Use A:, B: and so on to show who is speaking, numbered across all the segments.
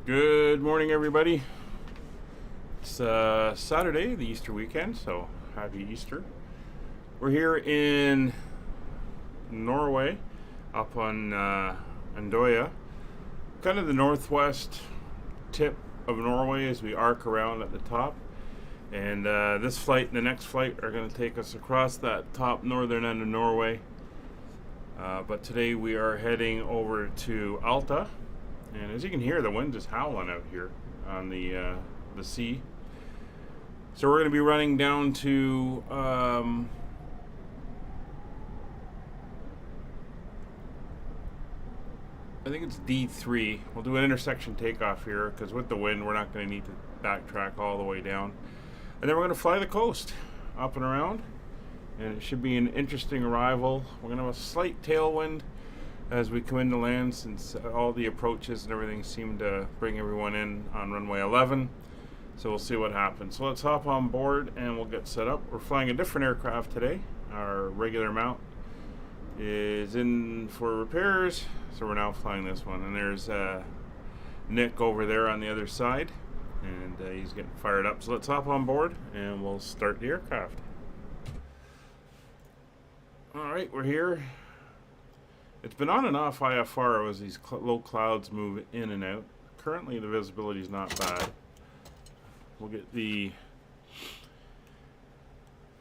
A: Good morning, everybody. It's Saturday, the Easter weekend, so happy Easter. We're here in Norway, up on Andoya, kind of the northwest tip of Norway as we arc around at the top. And this flight and the next flight are going to take us across that top northern end of Norway. But today we are heading over to Alta. And as you can hear, the wind is howling out here on the sea. So we're going to be running down to I think it's D3. We'll do an intersection takeoff here because with the wind, we're not going to need to backtrack all the way down. And then we're going to fly the coast up and around. And it should be an interesting arrival. We're going to have a slight tailwind as we come into land, since all the approaches and everything seem to bring everyone in on runway 11. So we'll see what happens. So let's hop on board and we'll get set up. We're flying a different aircraft today. Our regular mount is in for repairs, so we're now flying this one. And there's Nick over there on the other side, and he's getting fired up. So let's hop on board and we'll start the aircraft. Alright, we're here. It's been on and off IFR as these low clouds move in and out. Currently the visibility is not bad. We'll get the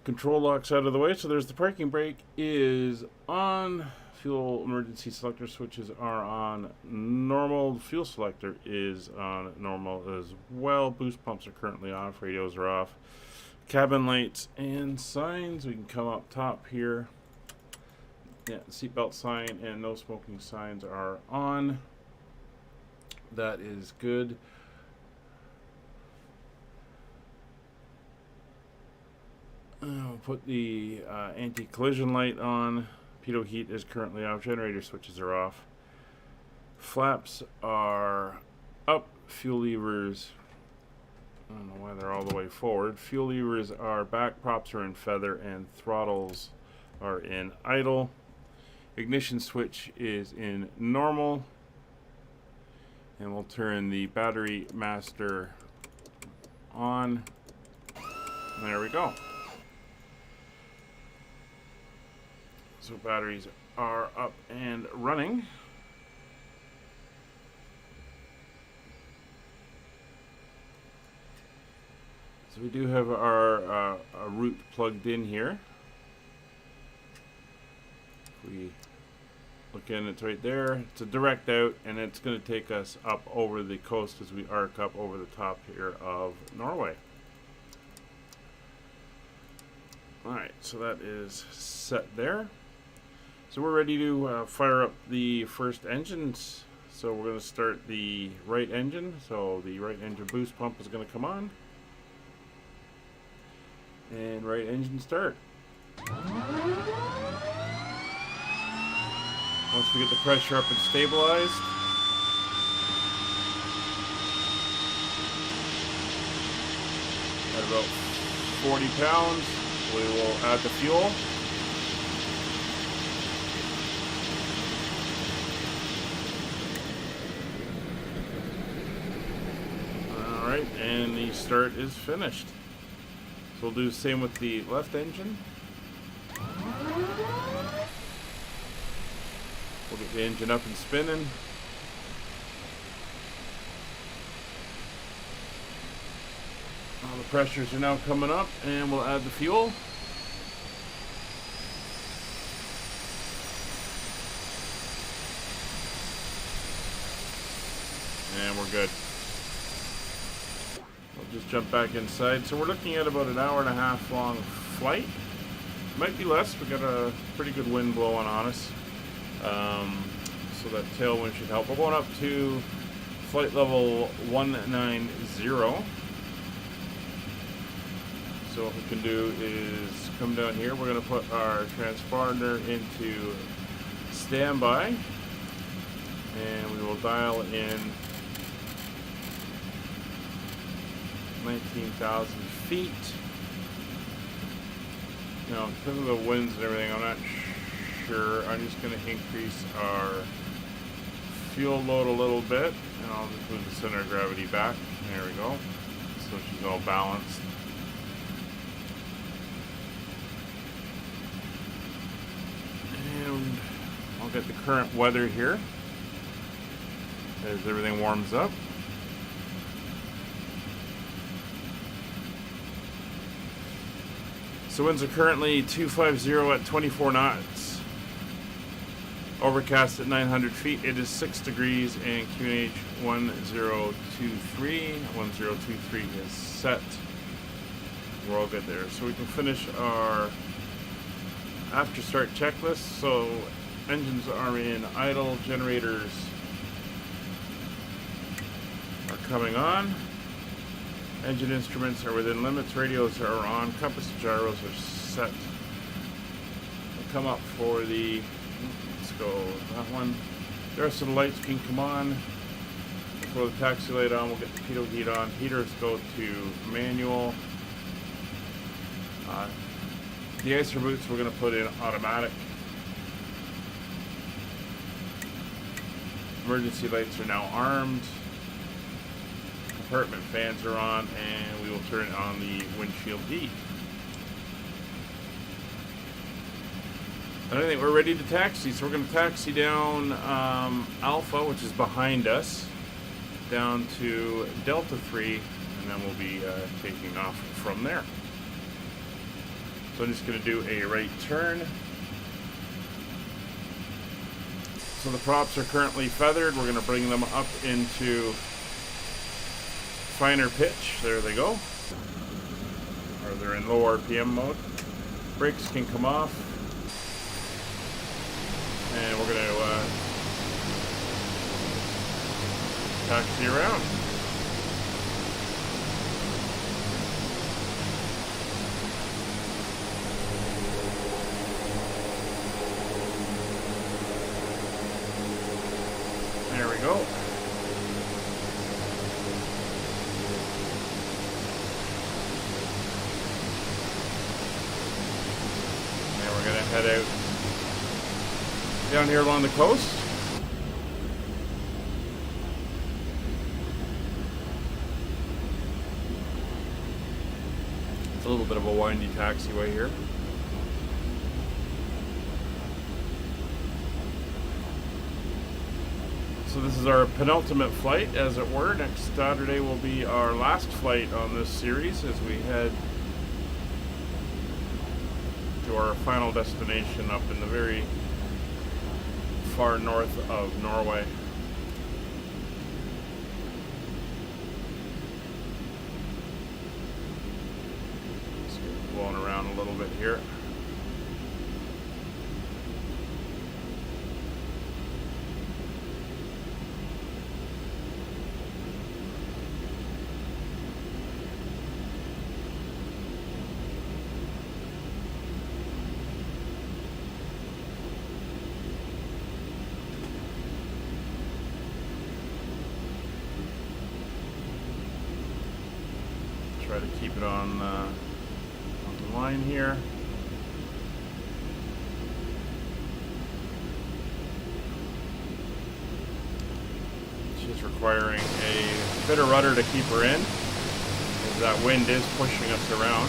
A: control locks out of the way. So there's the parking brake is on. Fuel emergency selector switches are on normal. Fuel selector is on normal as well. Boost pumps are currently off. Radios are off. Cabin lights and signs. We can come up top here. Yeah, seatbelt sign and no smoking signs are on. That is good. We'll put the anti-collision light on. Pitot heat is currently off. Generator switches are off. Flaps are up. Fuel levers, I don't know why they're all the way forward. Fuel levers are back. Props are in feather and throttles are in idle. Ignition switch is in normal, and we'll turn the battery master on. There we go. So batteries are up and running. So we do have our route plugged in here. If we look in, it's right there. It's a direct out, and it's going to take us up over the coast as we arc up over the top here of Norway. Alright, so that is set there. So we're ready to fire up the first engines. So we're going to start the right engine. So the right engine boost pump is going to come on. And right engine start. Once we get the pressure up and stabilized, at about 40 pounds, we will add the fuel. Alright, and the start is finished. So we'll do the same with the left engine. We'll get the engine up and spinning. All the pressures are now coming up, and we'll add the fuel. And we're good. We'll just jump back inside. So we're looking at about an hour and a half long flight. Might be less. We got a pretty good wind blowing on us. So that tailwind should help. We're going up to flight level 190. So what we can do is come down here. We're going to put our transponder into standby, and we will dial in 19,000 feet. Now, because of the winds and everything, I'm not sure. I'm just going to increase our fuel load a little bit, and I'll just move the center of gravity back. There we go. So she's all balanced. And I'll get the current weather here as everything warms up. So winds are currently 250 at 24 knots. Overcast at 900 feet. It is 6 degrees and QNH 1023. 1023 is set. We're all good there. So we can finish our after start checklist. So engines are in idle, generators are coming on. Engine instruments are within limits, radios are on, compass and gyros are set. We'll come up for the, let's go that one. The rest of the lights can come on. Throw the taxi light on, we'll get the pitot heat on. Heaters go to manual. The icer boots we're going to put in automatic. Emergency lights are now armed. Compartment fans are on, and we will turn on the windshield heat. And I think we're ready to taxi, so we're going to taxi down Alpha, which is behind us, down to Delta 3, and then we'll be taking off from there. So I'm just going to do a right turn. So the props are currently feathered. We're going to bring them up into finer pitch. There they go. Or they're in low RPM mode. Brakes can come off. And we're going to taxi around. There we go. Head out down here along the coast. It's a little bit of a windy taxiway here. So this is our penultimate flight, as it were. Next Saturday will be our last flight on this series as we head to our final destination up in the very far north of Norway. Just get blowing around a little bit here. Try to keep it on the line here. She's requiring a bit of rudder to keep her in, as that wind is pushing us around.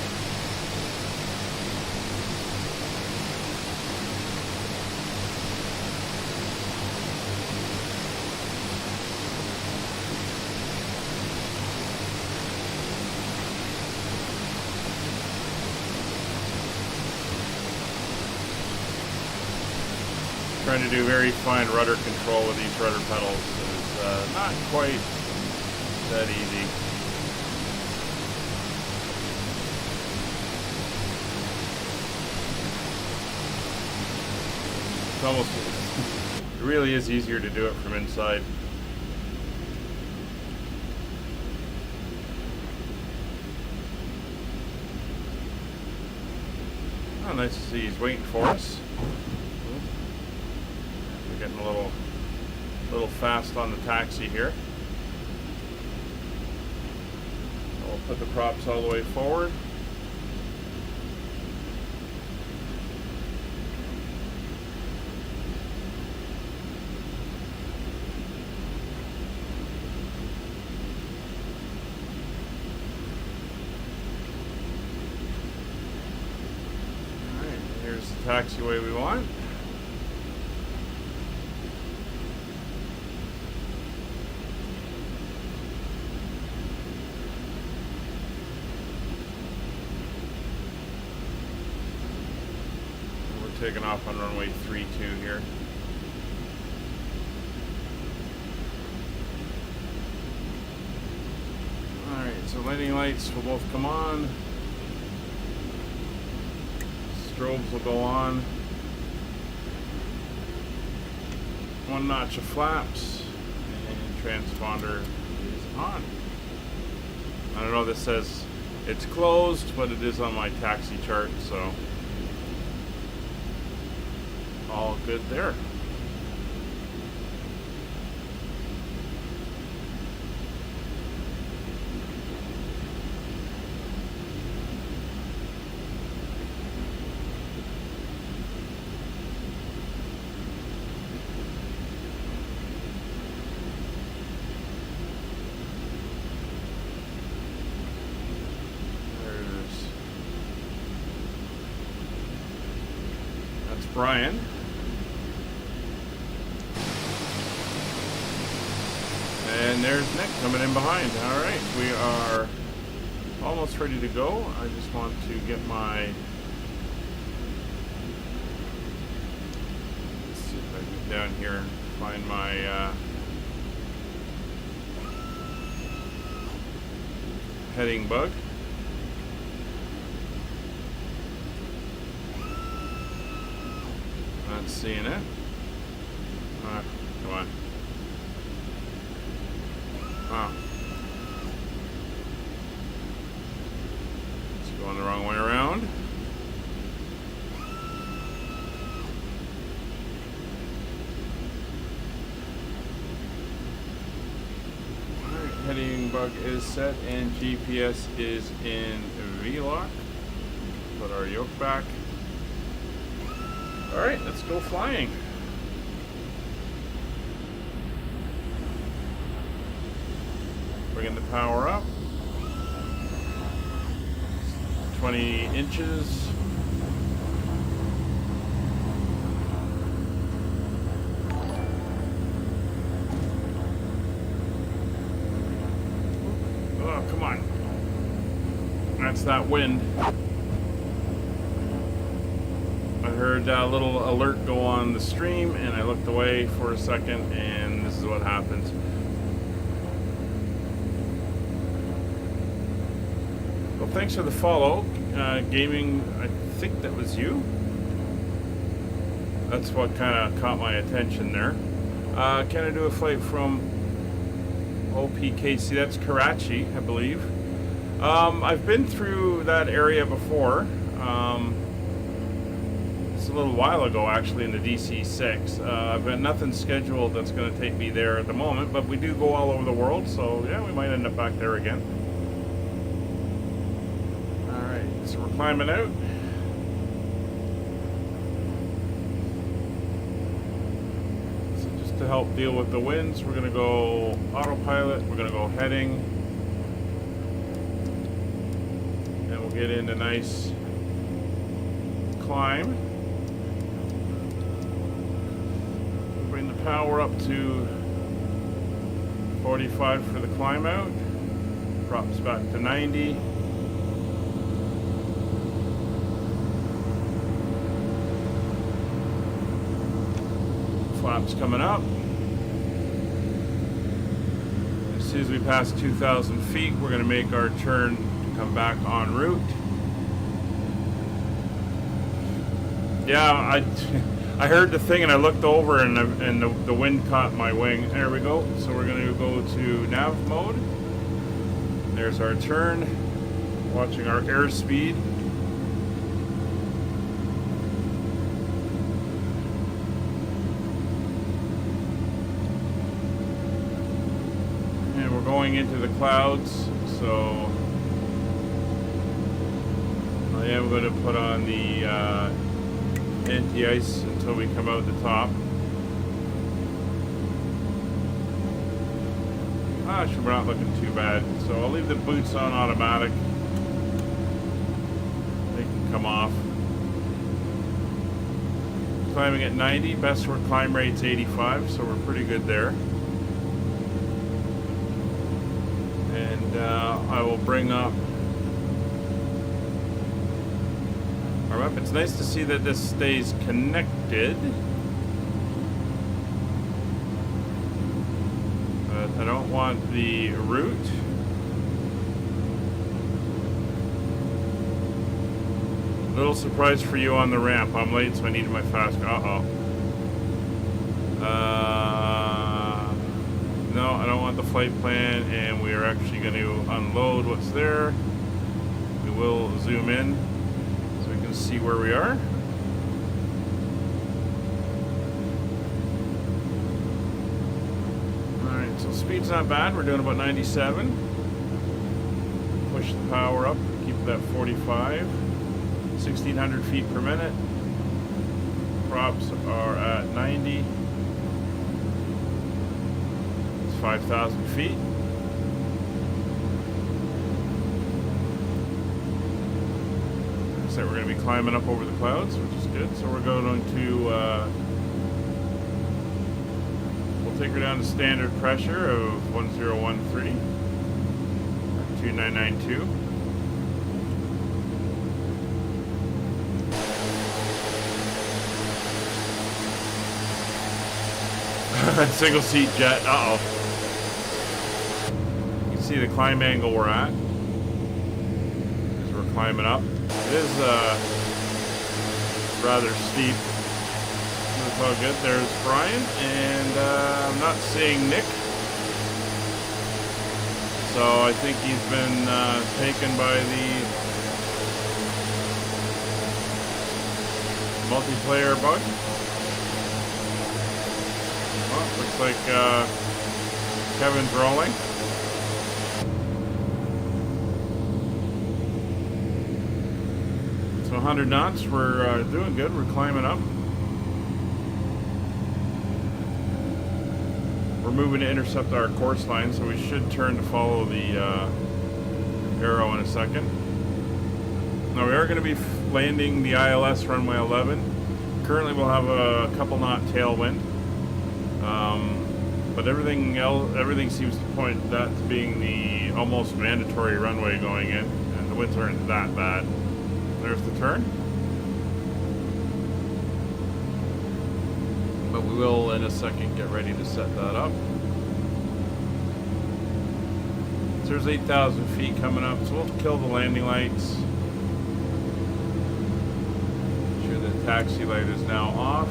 A: Trying to do very fine rudder control with these rudder pedals is not quite that easy. It's almost, it really is easier to do it from inside. Oh, nice to see he's waiting for us. Getting a little fast on the taxi here. We'll put the props all the way forward. There's the taxiway we want. Taking off on runway 32 here. Alright, so landing lights will both come on. Strobes will go on. One notch of flaps. And transponder is on. I don't know, this says it's closed, but it is on my taxi chart, so all good there. That's Brian. And there's Nick coming in behind. All right, we are almost ready to go. I just want to get my... Let's see if I can get down here and find my heading bug. Not seeing it. Come on. Wow. It's going the wrong way around. Alright, heading bug is set and GPS is in V-lock. Put our yoke back. Alright, let's go flying. Bringing the power up. 20 inches. Oh, come on. That's that wind. I heard a little alert go on the stream and I looked away for a second and this is what happens. Well, thanks for the follow. Gaming, I think that was you. That's what kind of caught my attention there. Can I do a flight from OPKC? That's Karachi, I believe. I've been through that area before. It's a little while ago, actually, in the DHC-6. I've got nothing scheduled that's going to take me there at the moment, but we do go all over the world, so yeah, we might end up back there again. So we're climbing out. So just to help deal with the winds, we're going to go autopilot, we're going to go heading, and we'll get into nice climb. Bring the power up to 45 for the climb out, drops back to 90. Flaps coming up. As soon as we pass 2,000 feet, we're going to make our turn to come back en route. Yeah, I heard the thing and I looked over and the wind caught my wing. There we go. So we're going to go to nav mode. There's our turn. Watching our airspeed. Going into the clouds, so I am going to put on the anti-ice until we come out the top. Actually, we're not looking too bad, so I'll leave the boots on automatic. They can come off. climbing at 90. Best for climb rate's 85, so we're pretty good there. And I will bring up our map. It's nice to see that this stays connected. But I don't want the route. Little surprise for you on the ramp. I'm late, so I needed my fast. No, I don't want the flight plan, and we are actually going to unload what's there. We will zoom in so we can see where we are. Alright, so speed's not bad. We're doing about 97. Push the power up, keep it at 45. 1,600 feet per minute. Props are at 90. It's 5,000 feet. So we're going to be climbing up over the clouds, which is good. So we're going to we'll take her down to standard pressure of 1013 or 2992. Single seat jet. Uh-oh. You can see the climb angle we're at as we're climbing up. It is rather steep. That's all good. There's Brian, and I'm not seeing Nick. So I think he's been taken by the multiplayer bug. Well, looks like Kevin's rolling. So 100 knots, we're doing good. We're climbing up. We're moving to intercept our course line, so we should turn to follow the arrow in a second. Now we are going to be landing the ILS runway 11. Currently we'll have a couple knot tailwind. But everything seems to point that to being the almost mandatory runway going in, and the winds aren't that bad. There's the turn. But we will, in a second, get ready to set that up. So there's 8,000 feet coming up, so we'll kill the landing lights. Make sure the taxi light is now off.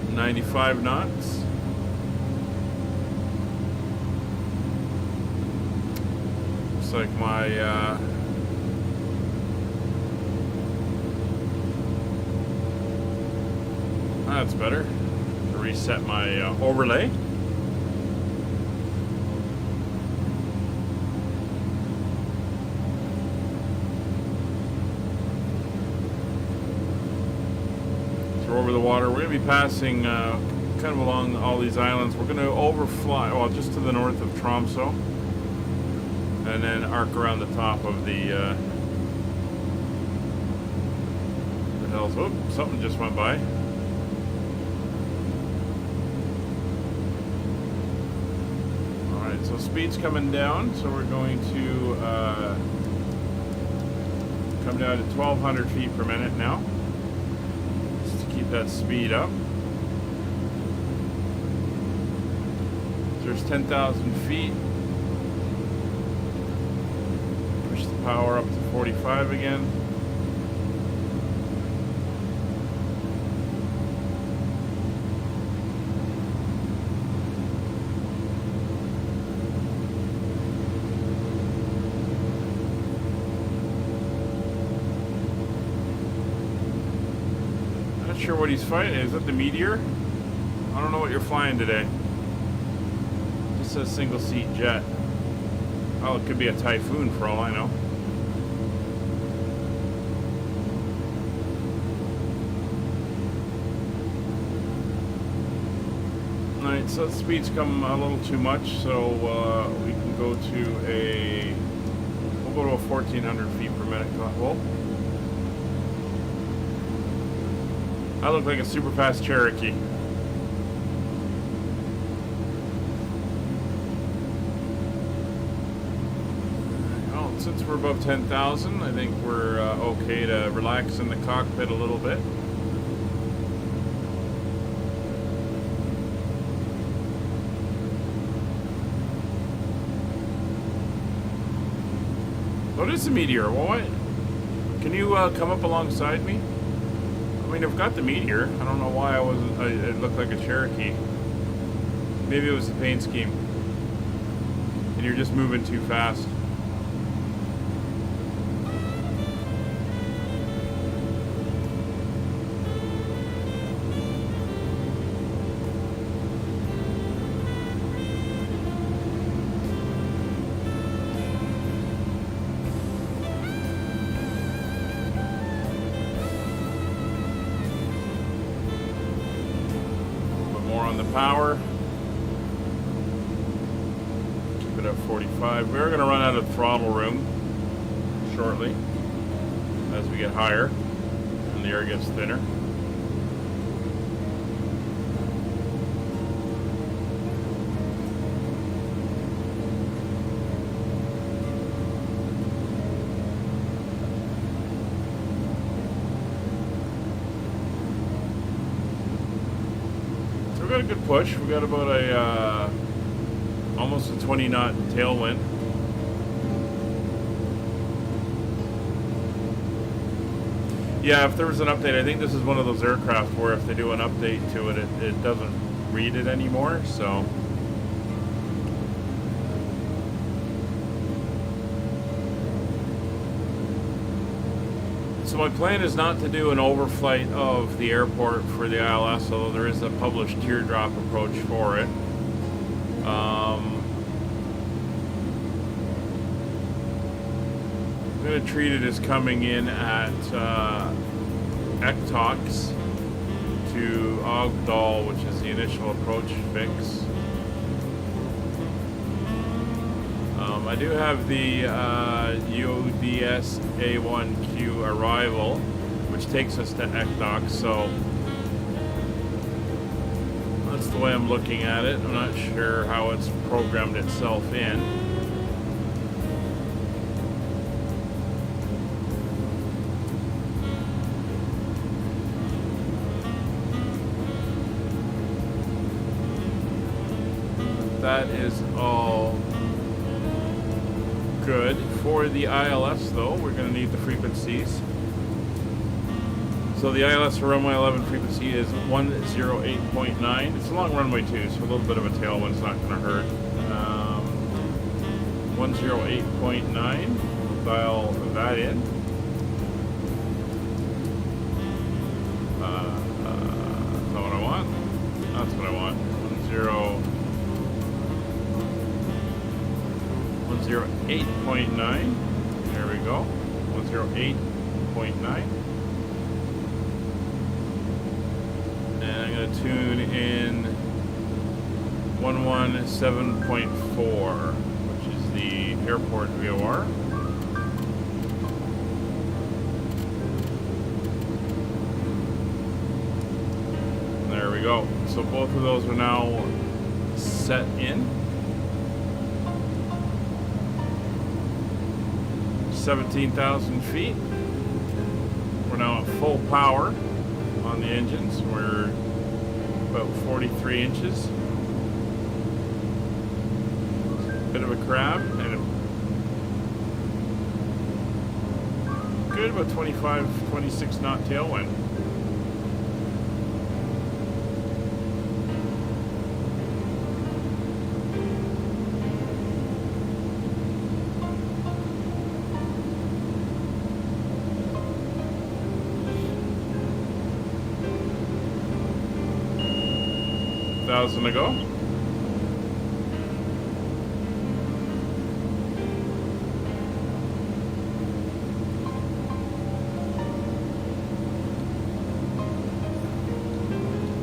A: .95 knots. Looks like my that's better. To reset my overlay. Over the water. We're going to be passing kind of along all these islands. We're going to overfly, well, just to the north of Tromsø, and then arc around the top of the hills. Oh, something just went by. Alright, so speed's coming down, so we're going to come down to 1,200 feet per minute now. Keep that speed up. There's 10,000 feet. Push the power up to 45 again. Sure what he's fighting. Is that the Meteor? I don't know what you're flying today. Just says single seat jet. Oh, it could be a Typhoon for all I know. Alright, so the speed's come a little too much, so we can go to a... We'll go to a 1400 feet per minute. Whoa. I look like a super fast Cherokee. Well, since we're above 10,000, I think we're okay to relax in the cockpit a little bit. What is the meteor? What? Can you come up alongside me? I mean, I've got the meteor. I don't know why I wasn't. It looked like a Cherokee. Maybe it was the paint scheme. And you're just moving too fast. Power. Keep it at 45. We're going to run out of throttle room shortly as we get higher and the air gets thinner. We got a good push. We got about a almost a 20 knot tailwind. Yeah, if there was an update, I think this is one of those aircraft where if they do an update to it, it doesn't read it anymore. So my plan is not to do an overflight of the airport for the ILS, although there is a published teardrop approach for it. I'm going to treat it as coming in at Ektox to Ogdal, which is the initial approach fix. I do have the UDS A1Q arrival, which takes us to Ektox, so that's the way I'm looking at it. I'm not sure how it's programmed itself in. That is all good. For the ILS though, we're going to need the frequencies. So the ILS for runway 11 frequency is 108.9. It's a long runway too, so a little bit of a tailwind's not going to hurt. 108.9. We'll dial that in. That's not what I want. That's what I want. 108.9. There we go. 108.9. And I'm going to tune in 117.4, which is the airport VOR. There we go. So both of those are now set in. 17,000 feet. We're now at full power on the engines. We're about 43 inches. Bit of a crab and a good about 25, 26 knot tailwind. Thousand to go.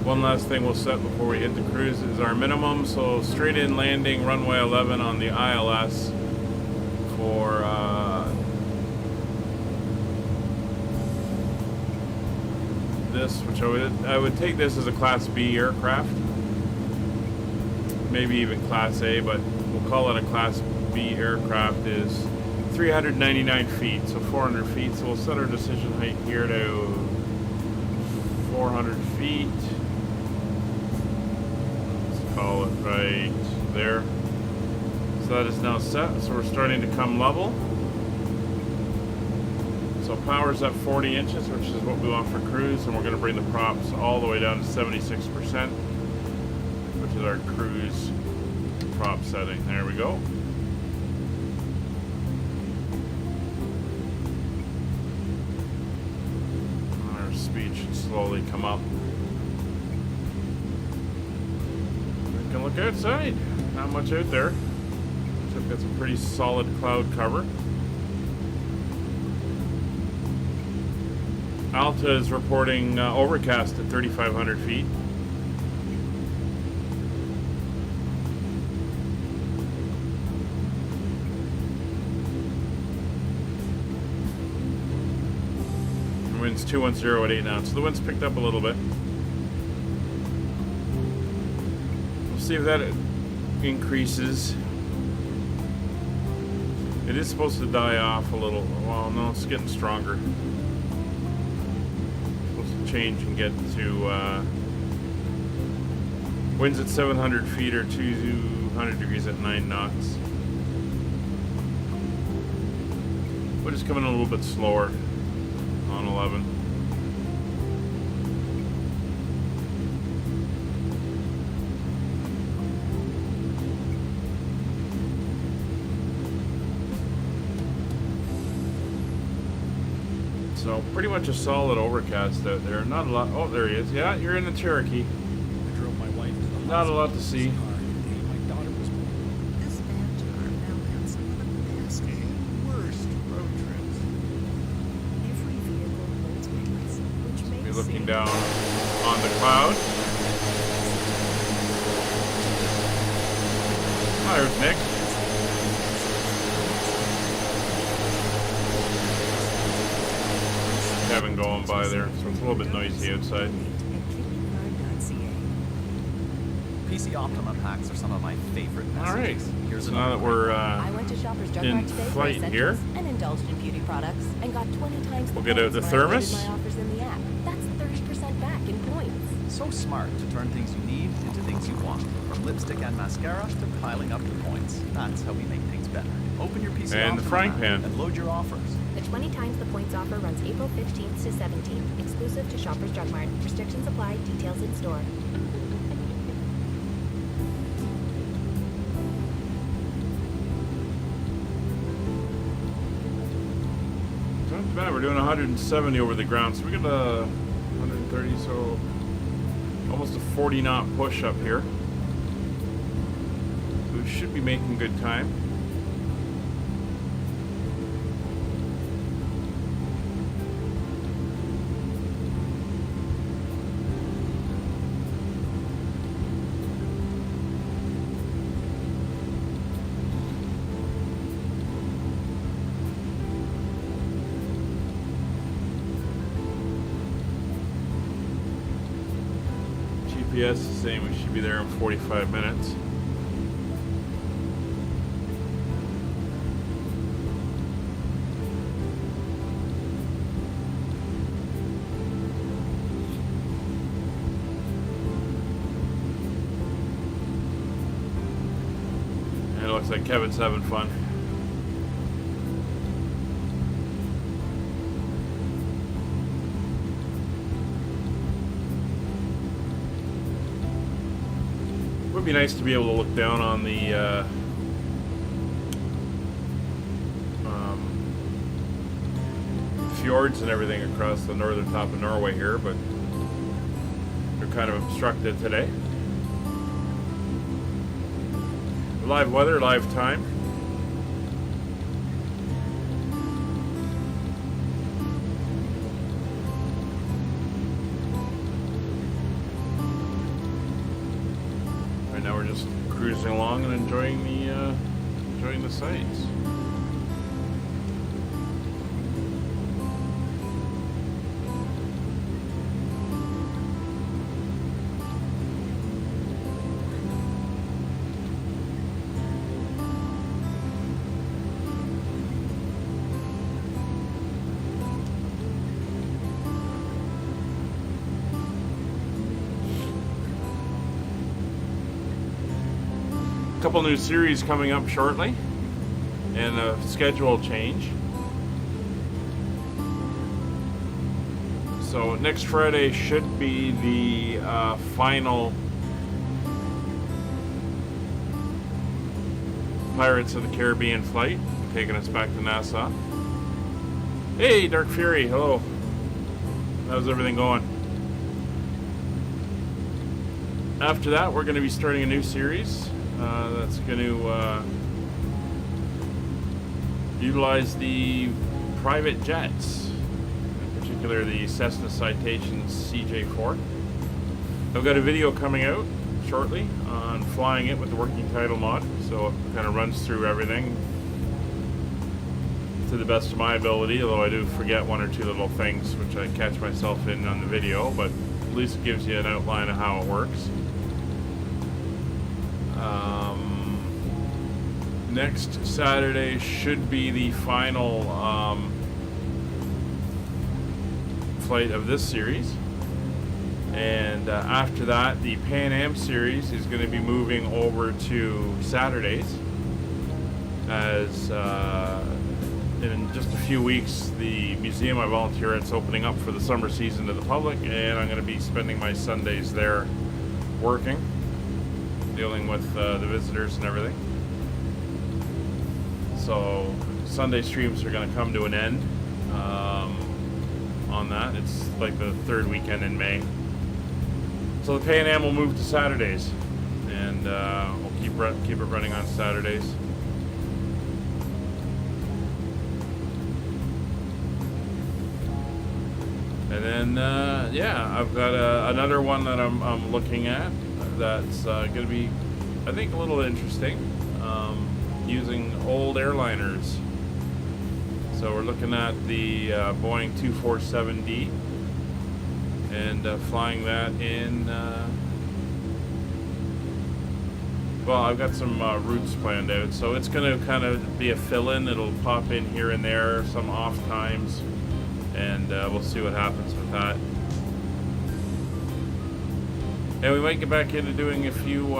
A: One last thing we'll set before we hit the cruise is our minimum. So straight in landing runway 11 on the ILS for this, which I would take this as a Class B aircraft. Maybe even Class A, but we'll call it a Class B aircraft, is 399 feet, so 400 feet. So we'll set our decision height here to 400 feet. Let's call it right there. So that is now set, so we're starting to come level. So power's at 40 inches, which is what we want for cruise, and we're going to bring the props all the way down to 76%, which is our cruise prop setting. There we go. Our speed should slowly come up. We can look outside. Not much out there. We've got some pretty solid cloud cover. Alta is reporting overcast at 3,500 feet. The wind's 210 at 8 knots, so the wind's picked up a little bit. We'll see if that increases. It is supposed to die off a little. Well, no, it's getting stronger. Change and get to winds at 700 feet or 200 degrees at 9 knots. Wind is coming a little bit slower on 11. So pretty much a solid overcast out there. Not a lot. Oh, there he is. Yeah, you're in the Cherokee.
B: I drove my wife to the
A: Not a lot to see.
B: My daughter was born.
C: This van car now has some of the best and worst road trips. Every vehicle holds memories, which makes
A: Be looking down on the cloud. Hi, there's Nick. Kevin going by there, so it's a little bit noisy outside.
D: PC Optima packs are some of my favorite messages.
A: All right.
D: Here's
A: So now that we're
E: I went to Shoppers Drug
A: in
E: Mart today for
A: flight here,
E: essentials and indulged in beauty products and got 20 times the
A: we'll get out
E: points
A: the
E: when I
A: thermos.
E: loaded my offers in the app. That's 30% back in points.
D: so smart to turn things you need into things you want. From lipstick and mascara to piling up the points. That's how we make things better. Open your PC
A: And the
D: Optima
A: frying
D: app
A: pan.
D: and load your offers.
F: The 20 times the points offer runs April 15th to 17th, exclusive to Shoppers Drug Mart. Restrictions apply. Details in store.
A: Not too bad. We're doing 170 over the ground, so we got a 130, so almost a 40 knot push up here. We should be making good time. GPS is saying we should be there in 45 minutes. And it looks like Kevin's having fun. Would be nice to be able to look down on the fjords and everything across the northern top of Norway here, but they're kind of obstructed today. Live weather, live time. Right now we're just cruising along and enjoying the sights. couple new series coming up shortly, and a schedule change. So next Friday should be the final Pirates of the Caribbean flight, taking us back to Nassau. Hey, Dark Fury, hello. How's everything going? After that, we're going to be starting a new series that's going to utilize the private jets, in particular the Cessna Citations CJ4. I've got a video coming out shortly on flying it with the working title mod, so it kind of runs through everything to the best of my ability, although I do forget one or two little things which I catch myself in on the video, but at least it gives you an outline of how it works. Next Saturday should be the final flight of this series, and after that the Pan Am series is going to be moving over to Saturdays, as in just a few weeks the museum I volunteer at is opening up for the summer season to the public, and I'm going to be spending my Sundays there working, dealing with the visitors and everything. So Sunday streams are going to come to an end on that. It's like the third weekend in May. So the Pan Am will move to Saturdays, and we'll keep it running on Saturdays. And then yeah, I've got another one that I'm looking at that's going to be, I think, a little interesting, using old airliners. So we're looking at the Boeing 247D and flying that in, well, I've got some routes planned out, so it's going to kind of be a fill-in. It'll pop in here and there, some off times, and we'll see what happens with that. And we might get back into doing a few,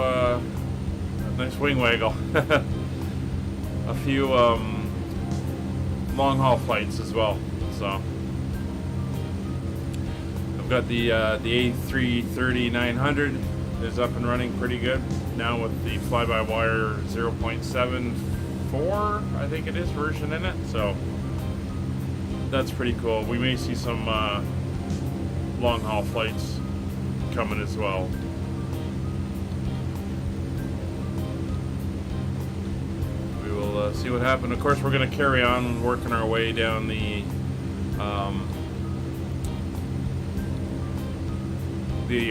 A: nice wing waggle, a few long haul flights as well. So I've got the A330-900 is up and running pretty good now with the fly-by-wire 0.74, I think it is, version in it. So that's pretty cool. We may see some long haul flights coming as well. We will see what happens. Of course, we're going to carry on working our way down the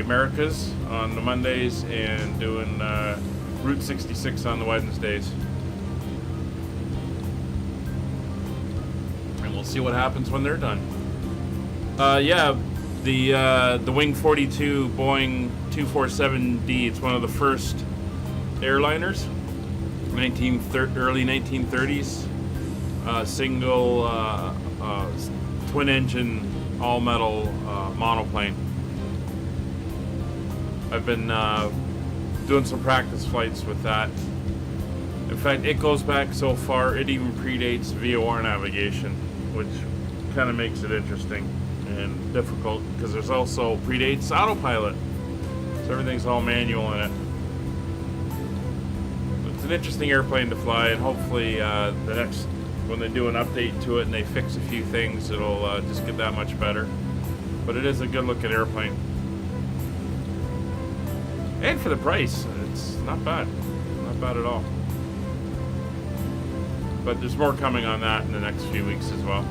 A: Americas on the Mondays and doing Route 66 on the Wednesdays. And we'll see what happens when they're done. Yeah, the Wing 42 Boeing 247D, it's one of the first airliners, early 1930s, single twin engine all metal monoplane. I've been doing some practice flights with that. In fact, it goes back so far, it even predates VOR navigation, which kind of makes it interesting and difficult, because there's also predates autopilot, so everything's all manual in it. It's an interesting airplane to fly, and hopefully the next, when they do an update to it and they fix a few things, it'll just get that much better. But it is a good looking airplane, and for the price, it's not bad at all. But there's more coming on that in the next few weeks as well.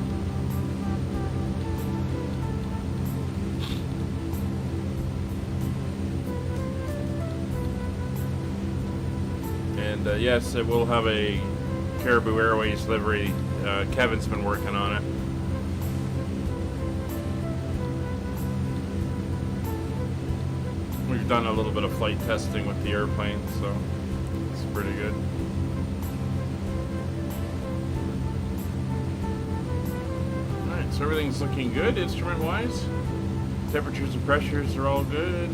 A: And yes, it will have a Caribou Airways livery. Kevin's been working on it. We've done a little bit of flight testing with the airplane, so it's pretty good. Alright, so everything's looking good instrument-wise. Temperatures and pressures are all good.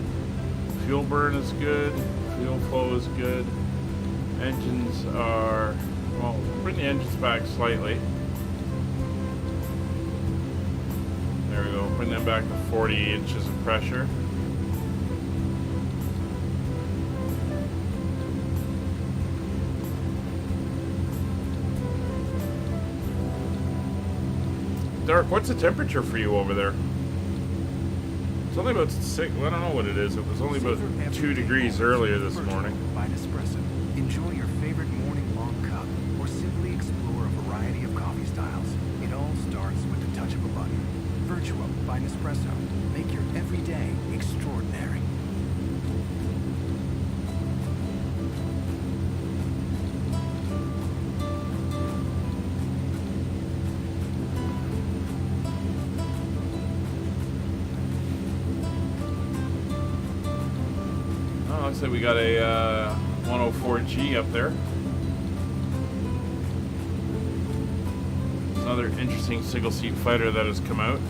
A: Fuel burn is good. Fuel flow is good. Engines are, well, bring the engines back slightly. There we go. Bring them back to 40 inches of pressure. Dark, what's the temperature for you over there? It's only about 6, well, I don't know what it is. It was only about 2 degrees earlier this morning.
G: By Nespresso. Enjoy your favorite morning long cup or simply explore a variety of coffee styles. It all starts with the touch of a button. Virtuo by Nespresso. Make your everyday extraordinary.
A: Looks like we got a 104G up there. It's another interesting single seat fighter that has come out.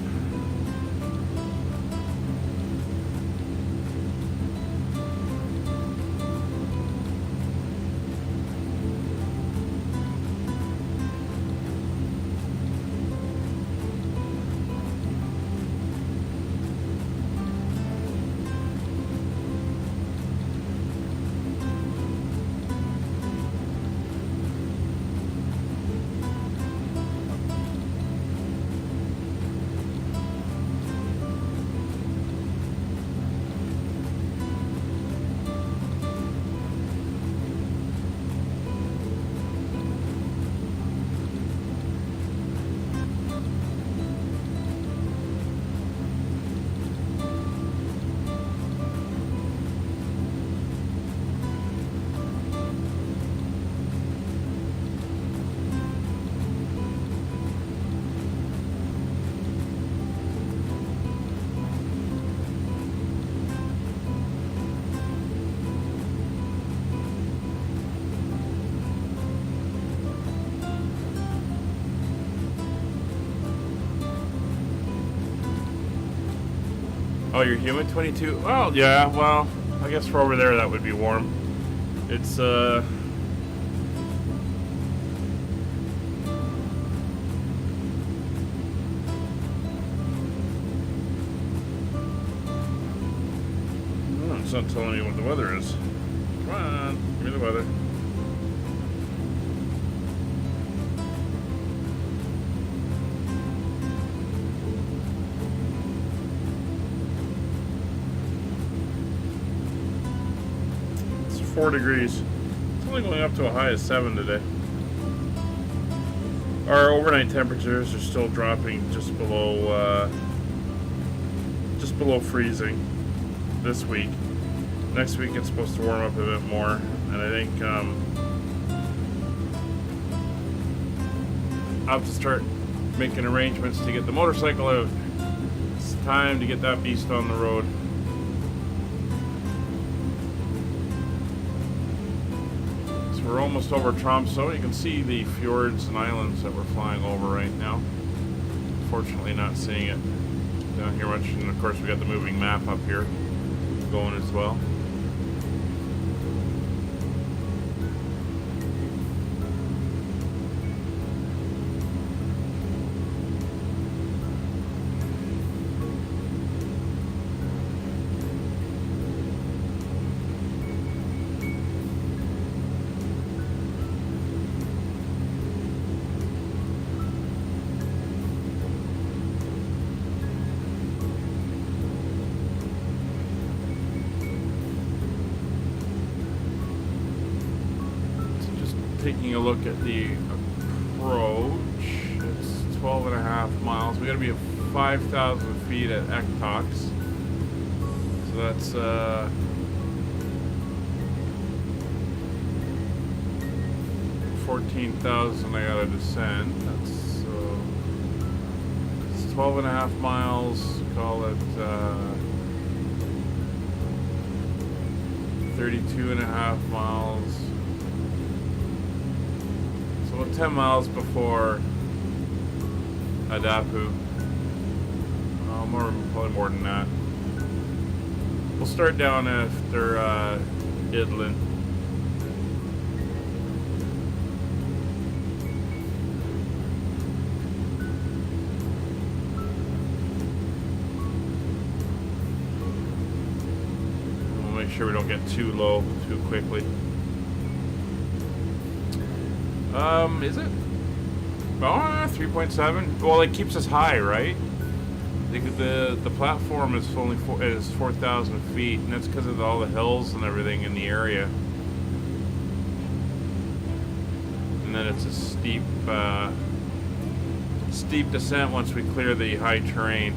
A: Oh, you're humid 22? Well, yeah, well, I guess for over there that would be warm. It's, I don't know, it's not telling me what the weather is. Come on, give me the weather. It's 4 degrees. It's only going up to a high of 7 today. Our overnight temperatures are still dropping just below freezing this week. Next week it's supposed to warm up a bit more, and I think I'll have to start making arrangements to get the motorcycle out. It's time to get that beast on the road. So we're almost over Tromsø. You can see the fjords and islands that we're flying over right now. Fortunately not seeing it down here much, and of course we got the moving map up here going as well. Taking a look at the approach, it's 12.5 miles. We got to be at 5,000 feet at Ektox. So that's 14,000 I gotta descend. That's it's 12.5 miles. Call it 32.5 miles. So about 10 miles before Adapu. Probably more than that. We'll start down after Idlin. sure we don't get too low too quickly. Is it? Oh, 3.7. Well, it keeps us high, right? The platform is only 4,000 feet, and that's because of all the hills and everything in the area. And then it's a steep descent once we clear the high terrain.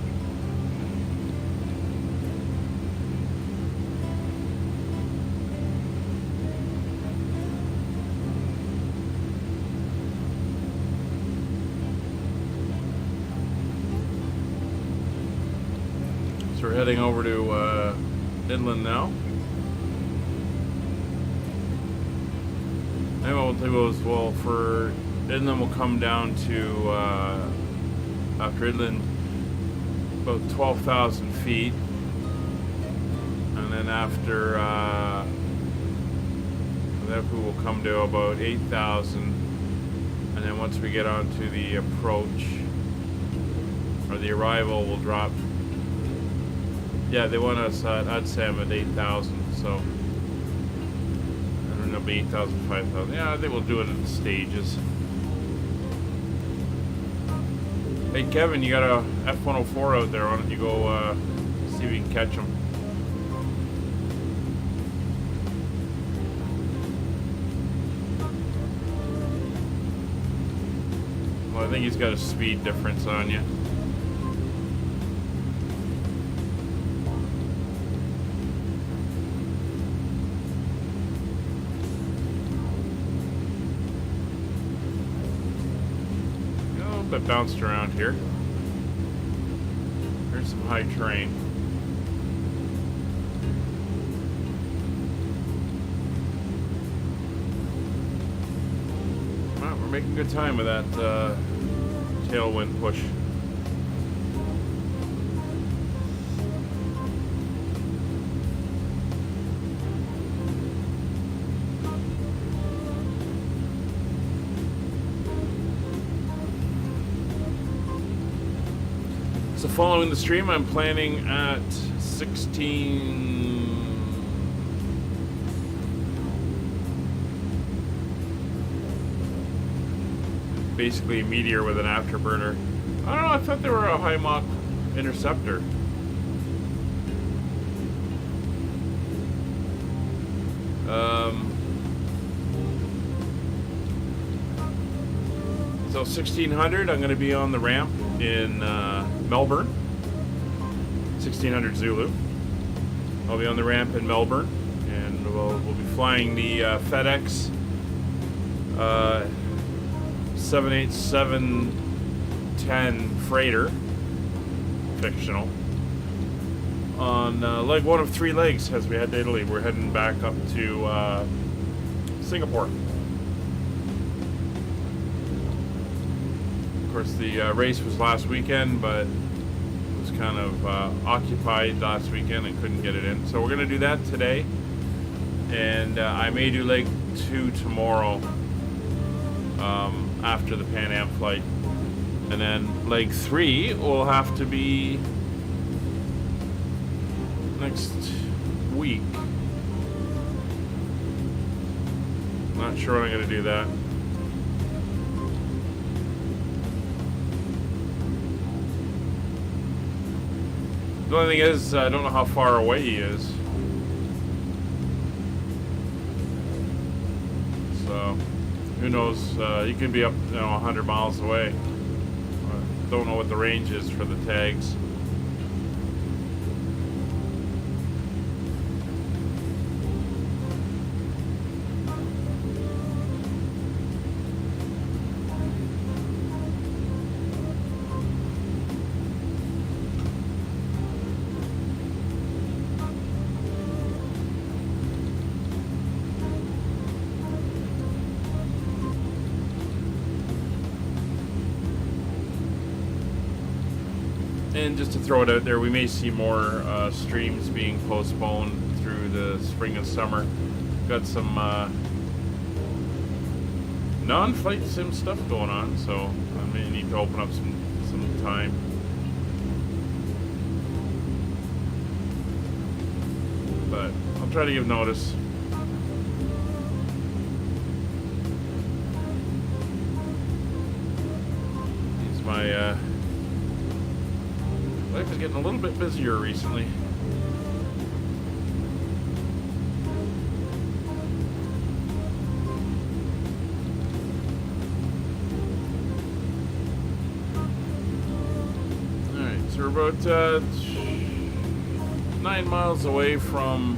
A: So we're heading over to inland now. And what we'll do is, well, for inland we'll come down to, after inland, about 12,000 feet. And then after, that we will come to about 8,000. And then once we get onto the approach, or the arrival, we'll drop. Yeah, they want us, I'd say I'm at 8,000, so. It'll be 8,000, 5,000. Yeah, I think we'll do it in stages. Hey, Kevin, you got a F-104 out there. Why don't you go see if you can catch him? Well, I think he's got a speed difference on you. Bit bounced around here. There's some high terrain. Well, we're making good time with that tailwind push. So following the stream, I'm planning at 16. Basically a Meteor with an afterburner. I don't know, I thought they were a high Mach interceptor. So 1600, I'm going to be on the ramp in Melbourne. 1600 Zulu. I'll be on the ramp in Melbourne, and we'll be flying the FedEx 787-10 freighter, fictional, on leg one of 3 legs as we head to Italy. We're heading back up to Singapore. Of course, the race was last weekend, but it was kind of occupied last weekend and couldn't get it in. So we're going to do that today, and I may do leg 2 tomorrow after the Pan Am flight. And then leg 3 will have to be next week. Not sure when I'm going to do that. The only thing is, I don't know how far away he is. So, who knows? He could be up, 100 miles away. Don't know what the range is for the tags. And just to throw it out there, we may see more streams being postponed through the spring and summer. Got some non-flight sim stuff going on, so I may need to open up some time. But I'll try to give notice. My life is getting a little bit busier recently. Alright, so we're about 9 miles away from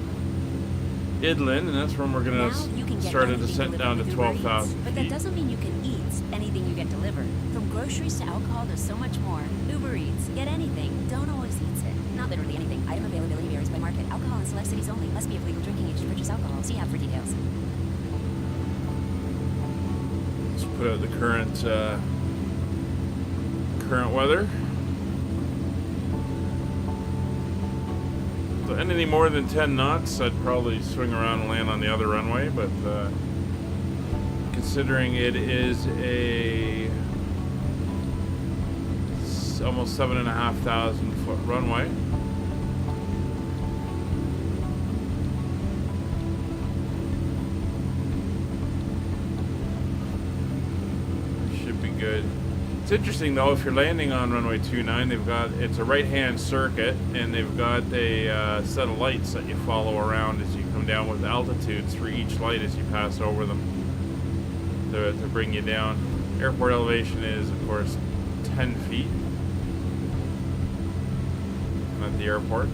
A: Idlin, and that's when we're going
H: Now
A: to
H: you can get
A: start a
H: anything
A: descent
H: delivered
A: down to
H: with Uber Eats,
A: 12,000
H: But that
A: feet.
H: doesn't mean you can eat anything you get delivered. From groceries to alcohol to so much more. Uber Eats. Get anything. Don't always eat it. Not literally anything. Item availability varies by market. Alcohol in select cities only. Must be of legal drinking age to purchase alcohol. See app for details.
A: Let's put out the current weather. So anything more than 10 knots, I'd probably swing around and land on the other runway, but considering it is a almost 7,500 foot runway, should be good. It's interesting though, if you're landing on runway 29, it's a right-hand circuit, and they've got a set of lights that you follow around as you come down with altitudes for each light as you pass over them to bring you down. Airport elevation is, of course, 10 feet at the airport.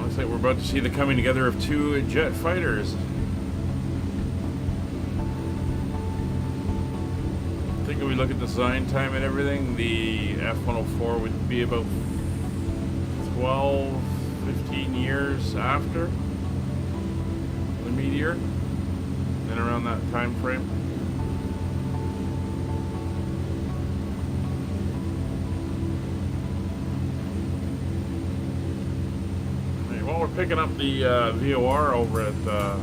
A: Looks like we're about to see the coming together of two jet fighters. I think if we look at design time and everything, the F-104 would be about 12, 15 years after the Meteor, and around that time frame. Well, we're picking up the VOR over at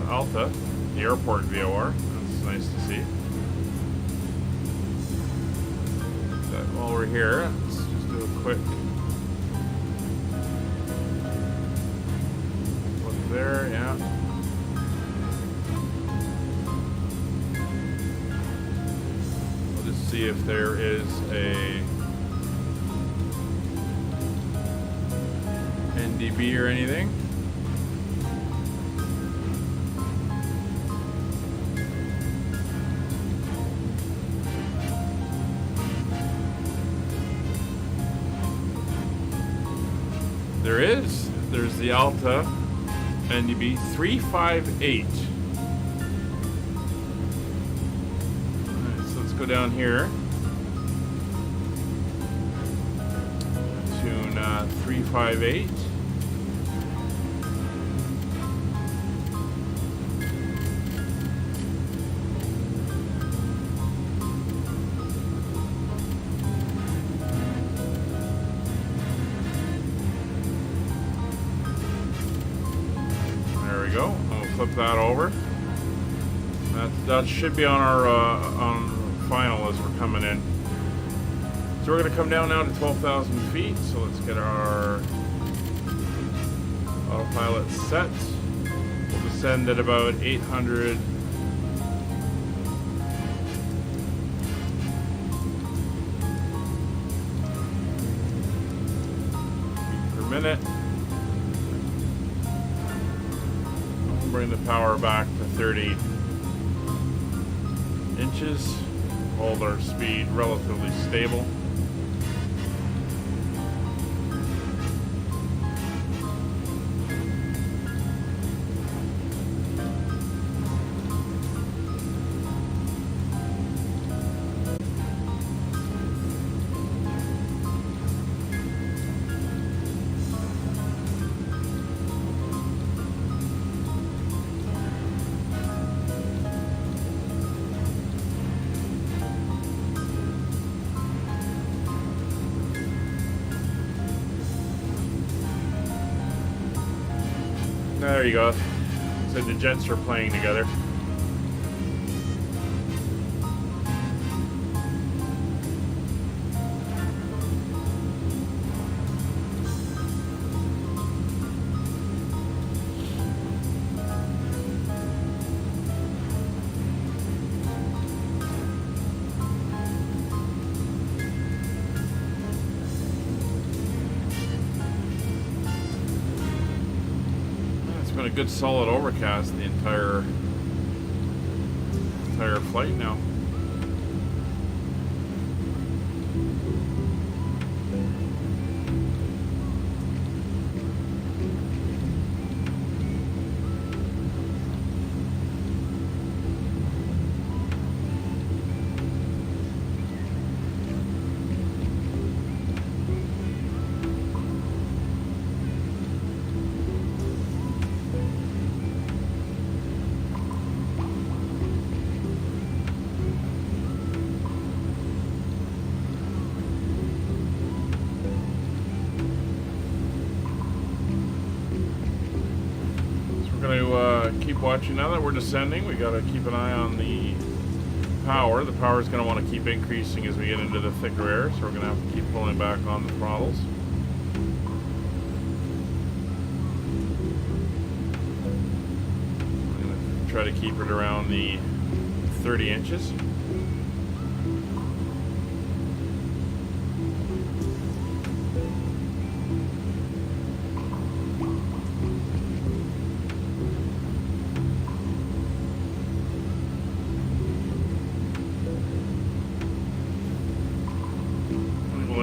A: Alta, the airport VOR. That's nice to see. But while we're here, let's just do a quick look there, yeah. We'll just see if there is a NDB or anything. There is. There's the Alta NDB 358. Alright, so let's go down here. Tune 358. Go. I'll flip that over. That should be on our on final as we're coming in. So we're going to come down now to 12,000 feet. So let's get our autopilot set. We'll descend at about 800. Per minute. Bring the power back to 30 inches. Hold our speed relatively stable. There you go. So the jets are playing together. A good solid overcast the entire flight now. Keep watching. Now that we're descending, we got to keep an eye on the power. The power is going to want to keep increasing as we get into the thicker air, so we're going to have to keep pulling back on the throttles. I'm going to try to keep it around the 30 inches.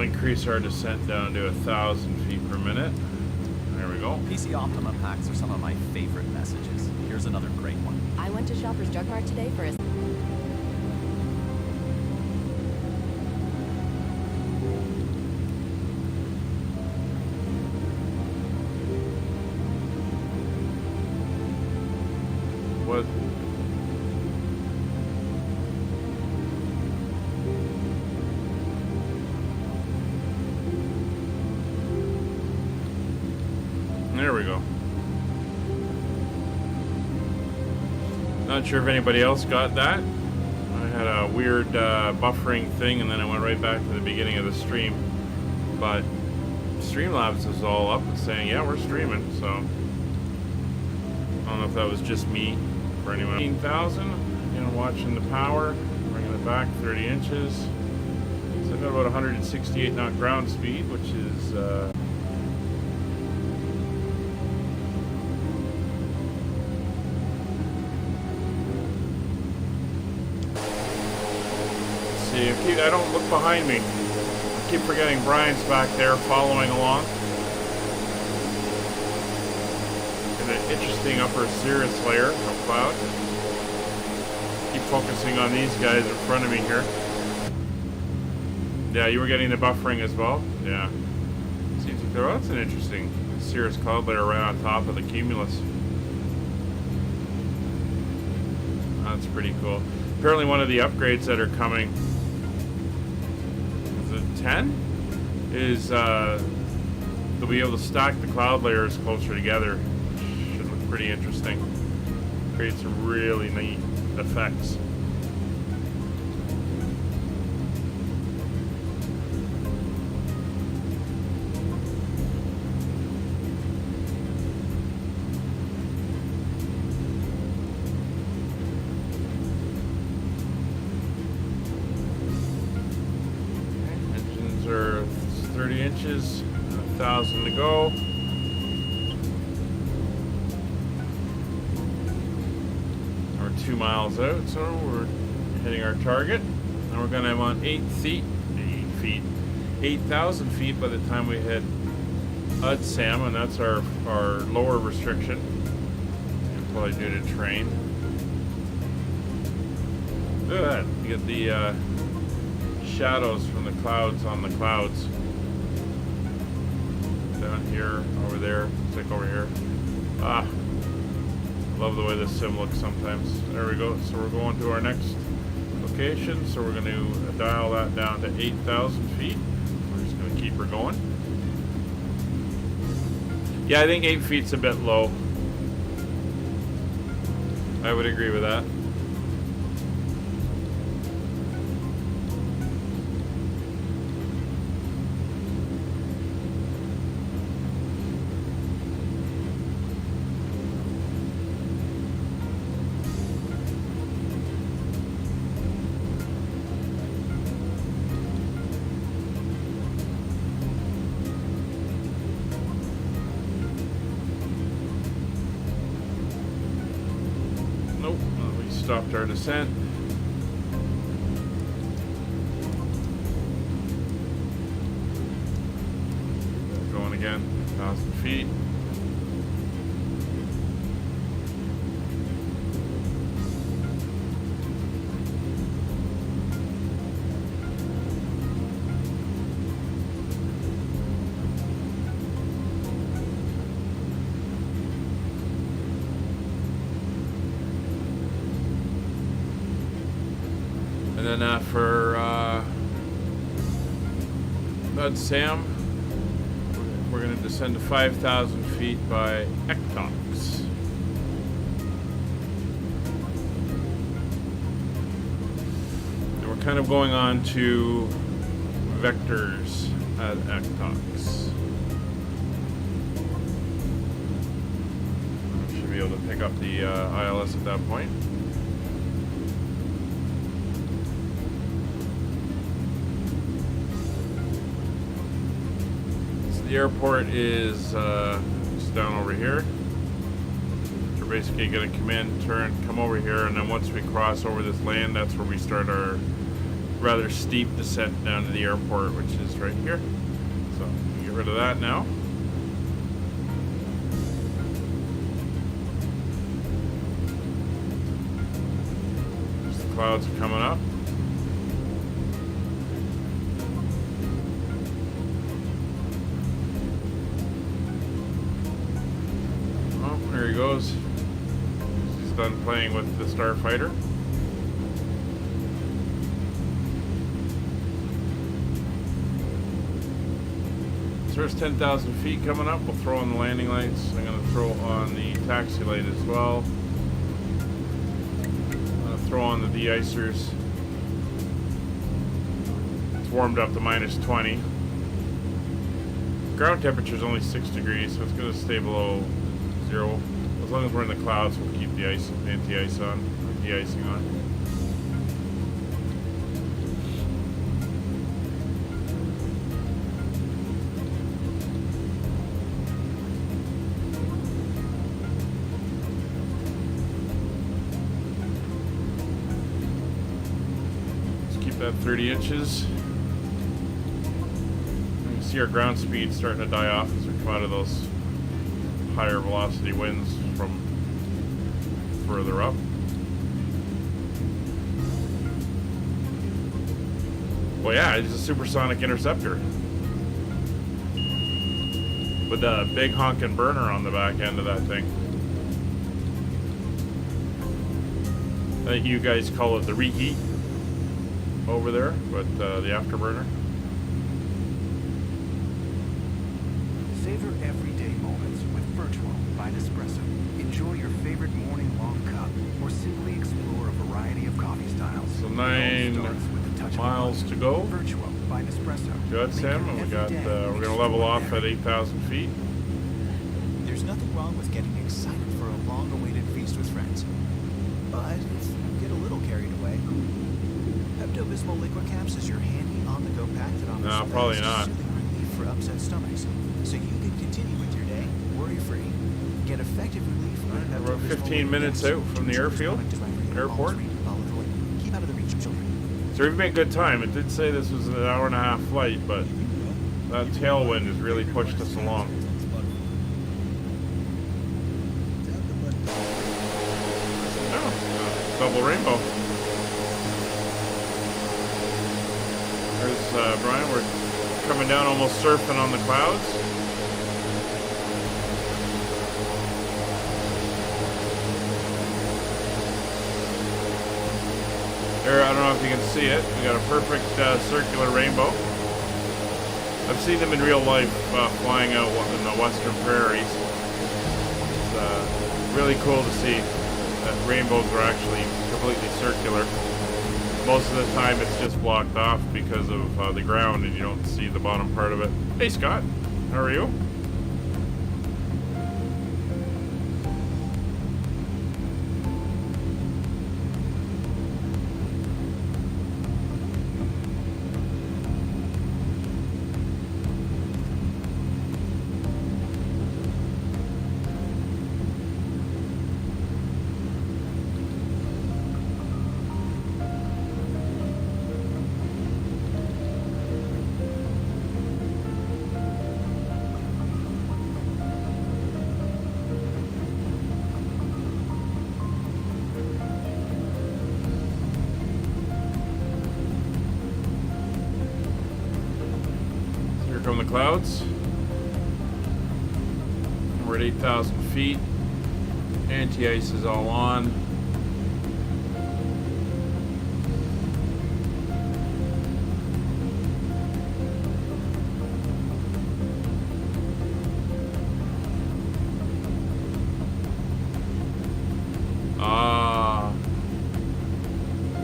A: Increase our descent down to 1,000 feet per minute. There we go.
D: PC Optima packs are some of my favorite messages. Here's another great one.
E: I went to Shoppers Drug Mart today for a...
A: What? There we go. Not sure if anybody else got that. I had a weird buffering thing and then I went right back to the beginning of the stream. But Streamlabs is all up and saying, yeah, we're streaming, so I don't know if that was just me for anyone. 15,000, you know, watching the power, bringing it back 30 inches. So I've got about 168 knot ground speed, which is I don't look behind me. I keep forgetting Brian's back there following along. In an interesting upper cirrus layer of cloud. Keep focusing on these guys in front of me here. Yeah, you were getting the buffering as well? Yeah. Seems like that's an interesting cirrus cloud layer right on top of the cumulus. That's pretty cool. Apparently one of the upgrades that are coming 10 is they'll be able to stack the cloud layers closer together. Should look pretty interesting. Create some really neat effects. Are 30 inches, 1,000 to go. We're 2 miles out, so we're hitting our target. And we're going to have on 8,000 feet by the time we hit Udsam, and that's our lower restriction. And probably due to terrain. Look at that. You get the shadows from the clouds on the clouds. Down here, over there, it's like over here. Ah, love the way this sim looks sometimes. There we go. So we're going to our next location. So we're going to dial that down to 8,000 feet. We're just going to keep her going. Yeah, I think 8 feet's a bit low. I would agree with that. Nope, we stopped our descent. Going again, 1,000 feet. And then for Bud Sam, we're going to descend to 5,000 feet by Ectox. And we're kind of going on to vectors at Ectox. Should be able to pick up the ILS at that point. The airport is just down over here. We're basically going to come in, turn, come over here, and then once we cross over this land, that's where we start our rather steep descent down to the airport, which is right here. So we get rid of that now. Just the clouds are coming up. There he goes. He's done playing with the Starfighter. So there's 10,000 feet coming up. We'll throw on the landing lights. I'm going to throw on the taxi light as well. I'm going to throw on the de-icers. It's warmed up to -20. Ground temperature is only 6 degrees, so it's going to stay below 0. As long as we're in the clouds, we'll keep the ice, anti-ice on, de-icing on. Let's keep that 30 inches. You can see our ground speed starting to die off as we come out of those higher velocity winds from further up. Well, yeah, it's a supersonic interceptor with a big honking burner on the back end of that thing. I think you guys call it the reheat over there, but the afterburner.
G: Savor everyday moments with Virtual by Nespresso. Enjoy your favorite morning long cup, or simply explore a variety of coffee styles.
A: So
G: It all
A: 9
G: starts with the touch of a
A: miles
G: button.
A: to go.
G: Virtual by Nespresso.
A: Good,
G: Make
A: Sam.
G: your
A: And we got
G: everyday
A: we're gonna level off at
G: extraordinary.
A: 8,000 feet.
I: There's nothing wrong with getting excited for a long-awaited feast with friends. But if you get a little carried away, Pepto-Bismol liquid caps is your handy on-the-go pack that offers
A: No, probably not.
I: soothing relief for upset stomachs, so you can continue with your day worry-free. Get effective relief from
A: Alright, we're
I: Pepto-Bismol
A: 15
I: liquid
A: minutes
I: caps.
A: out from the airfield, airport.
I: Keep out of the reach of children.
A: So we've made good time. It did say this was an hour and a half flight, but that tailwind has really pushed us along. Oh, double rainbow. There's Brian. We're coming down, almost surfing on the clouds. There, I don't know if you can see it. We got a perfect circular rainbow. I've seen them in real life flying out in the western prairies. It's really cool to see. that rainbows are actually completely circular. Most of the time it's just blocked off because of the ground and you don't see the bottom part of it. Hey Scott, how are you? From the clouds. We're at 8,000 feet. Anti-ice is all on.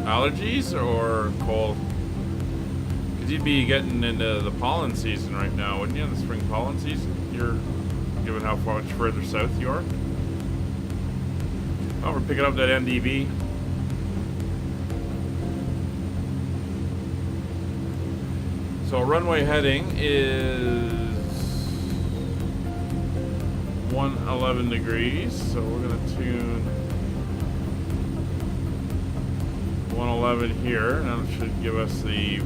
A: Allergies or cold? You'd be getting into the pollen season right now, wouldn't you? The spring pollen season? You're given how much further south you are. Oh, we're picking up that NDV. So runway heading is 111 degrees. So we're gonna tune 111 here. Now it should give us the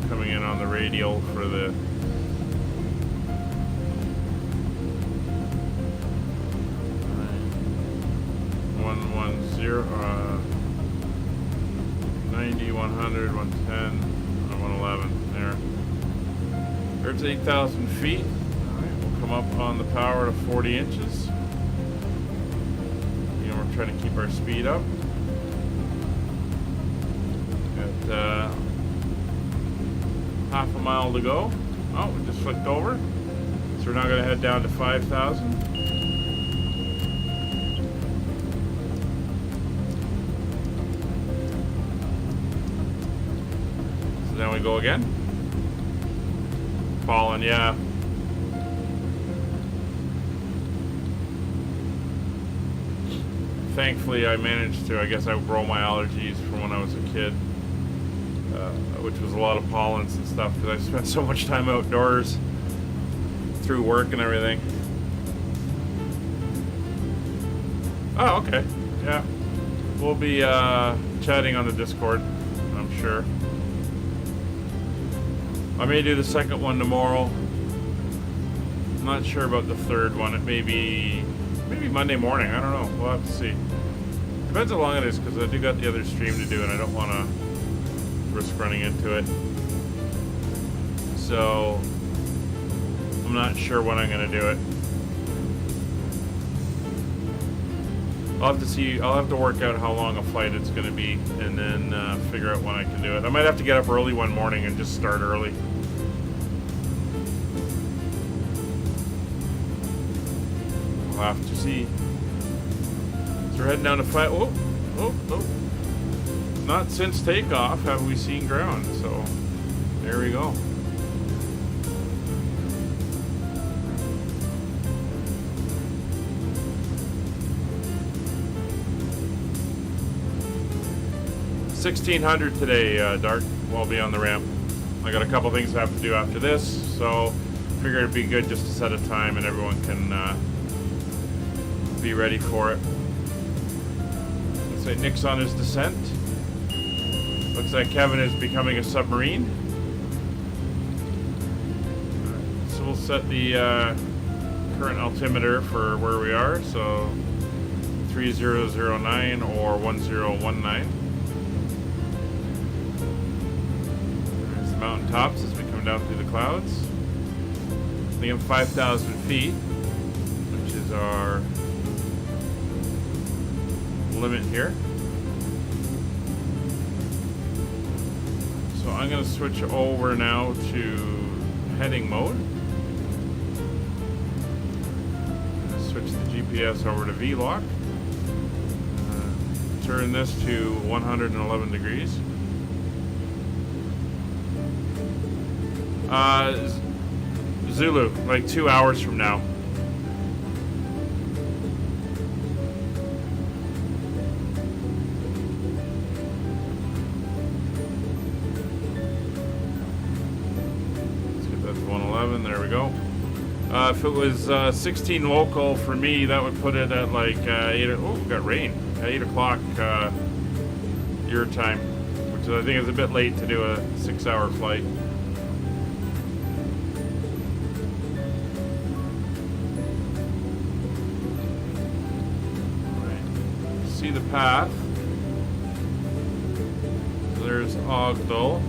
A: coming in on the radial for the 110, 90, 100, 110, 111 there. There's 8,000 feet. Alright, we'll come up on the power to 40 inches. You know, we're trying to keep our speed up. Got half a mile to go. Oh, we just flipped over. So we're now going to head down to 5,000. So then we go again. Falling, yeah. Thankfully, I managed to, I guess, outgrow my allergies from when I was a kid. Which was a lot of pollens and stuff because I spent so much time outdoors through work and everything. Oh, okay. Yeah. We'll be chatting on the Discord, I'm sure. I may do the second one tomorrow. I'm not sure about the third one. It may be Monday morning. I don't know. We'll have to see. Depends how long it is because I do got the other stream to do and I don't want to risk running into it. So I'm not sure when I'm going to do it. I'll have to see. I'll have to work out how long a flight it's going to be and then figure out when I can do it. I might have to get up early one morning and just start early. We'll have to see. So we're heading down to 5. Oh. Not since takeoff have we seen ground, so there we go. $1,600 today, Dark. I'll be on the ramp. I got a couple things I have to do after this, so figured it'd be good just to set a time and everyone can be ready for it. Looks like Nick's on his descent. Looks like Kevin is becoming a submarine. Right, so we'll set the current altimeter for where we are, so 3009 or 1019. There's the mountain tops as we come down through the clouds. We have 5,000 feet, which is our limit here. So I'm going to switch over now to heading mode. I'm going to switch the GPS over to V-lock. turn this to 111 degrees. Zulu, like 2 hours from now. Let's get that to 111. There we go. If it was 16 local for me, that would put it at like 8. Oh, we got rain. 8 o'clock your time, which I think is a bit late to do a 6-hour flight. See the path. There's Ogdal.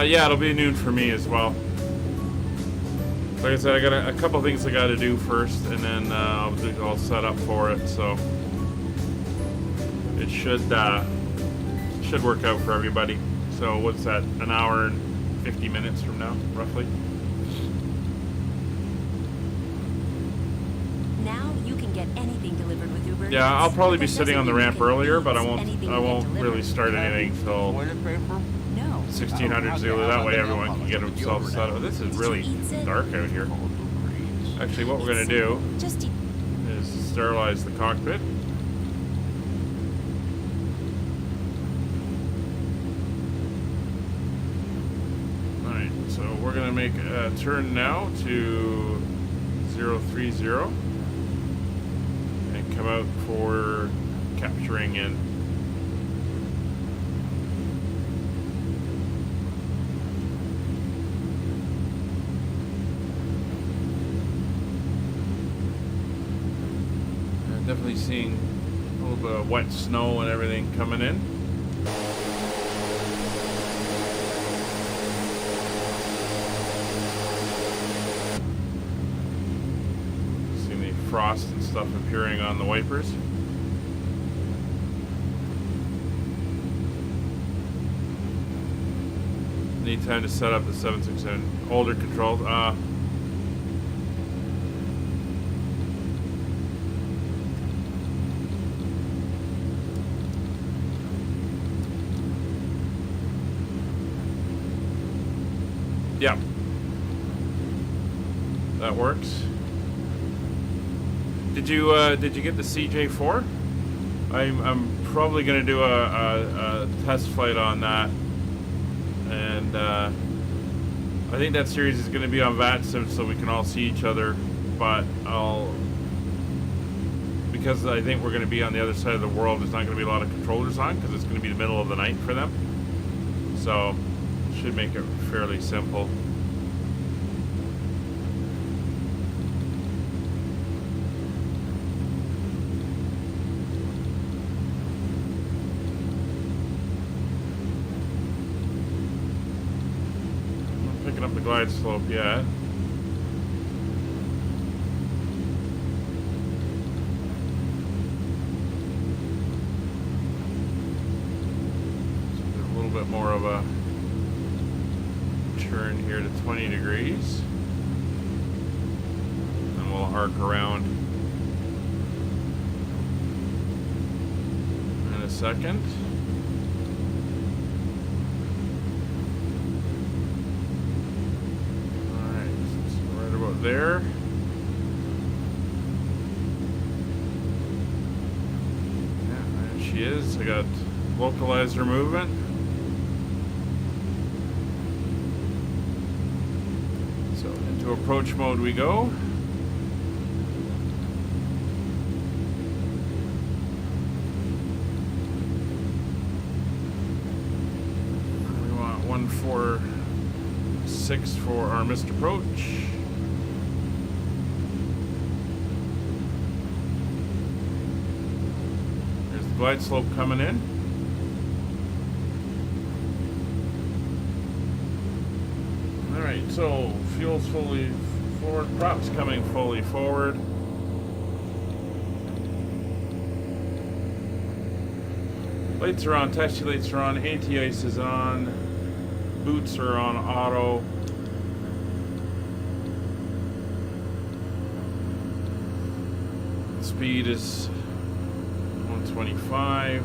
A: Yeah, it'll be noon for me as well. Like I said, I got a couple things I got to do first, and then I'll set up for it. So it should work out for everybody. So what's that? An hour and 50 minutes from now, roughly.
H: Now you can get anything delivered with Uber.
A: Yeah, I'll probably be
H: That
A: sitting on the
H: doesn't
A: ramp
H: mean you can
A: earlier, but I
H: eat
A: won't
H: anything you get
A: really
H: delivered.
A: start anything till
B: Toilet paper?
H: No.
A: 1600 Zulu. That way everyone can get themselves set up. This is really dark out here. Actually, what we're gonna do
H: Just eat.
A: is sterilize the cockpit. Alright, so we're gonna make a turn now to 030 and come out for capturing in. Definitely seeing a little bit of wet snow and everything coming in. Seeing the frost and stuff appearing on the wipers. Need time to set up the 767 older controls. Yeah, that works. Did you get the CJ4? I'm probably gonna do a test flight on that, and I think that series is gonna be on VATSIM so we can all see each other. But because I think we're gonna be on the other side of the world, there's not gonna be a lot of controllers on because it's gonna be the middle of the night for them. So. Should make it fairly simple. I'm not picking up the glide slope yet. So a little bit more of a turn here to 20 degrees, and we'll arc around in a second. Alright, so right about there. Yeah, there she is. I got localizer movement. Approach mode we go. We want 146 for our missed approach. There's the glide slope coming in. Alright, so fuel's fully forward, props coming fully forward. Lights are on, taxi lights are on, anti-ice is on, boots are on auto. Speed is 125.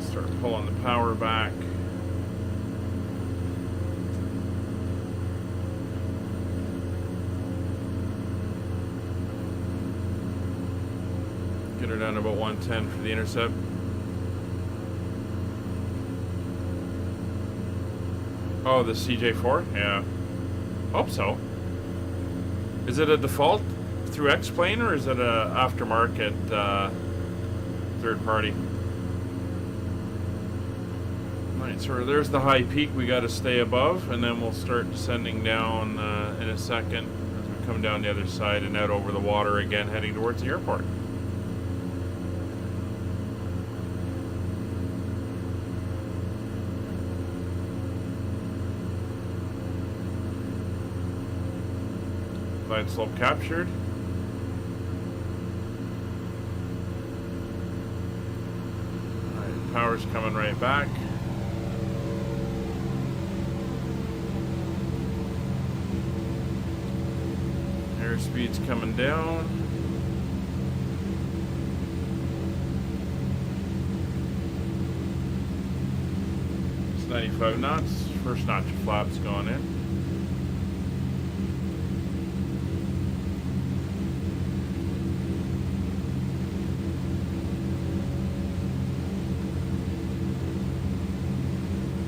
A: Start pulling the power back. Get her down to about 110 for the intercept. Oh, the CJ4? Yeah. Hope so. Is it a default through X-Plane or is it a aftermarket third party? Alright, so there's the high peak we got to stay above, and then we'll start descending down in a second as we come down the other side and out over the water again, heading towards the airport. Glide slope captured. Alright, power's coming right back. Airspeed's coming down. It's 95 knots. First notch of flaps going in.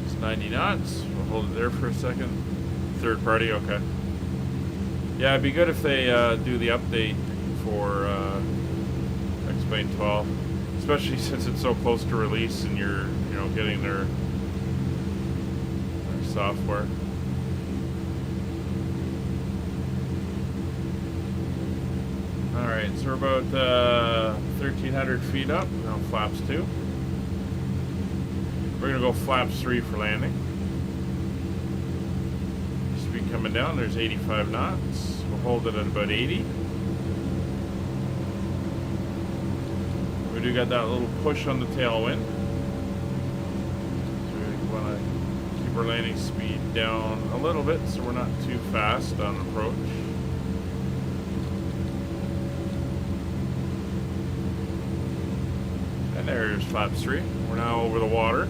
A: It's 90 knots. We'll hold it there for a second. Third party, okay. Yeah, it'd be good if they do the update for X-Plane 12, especially since it's so close to release and you're, getting their software. All right, so we're about 1,300 feet up. Now flaps 2. We're gonna go flaps 3 for landing. Speed coming down. There's 85 knots. We'll hold it at about 80. We do got that little push on the tailwind. So we want to keep our landing speed down a little bit so we're not too fast on approach. And there's flaps 3. We're now over the water.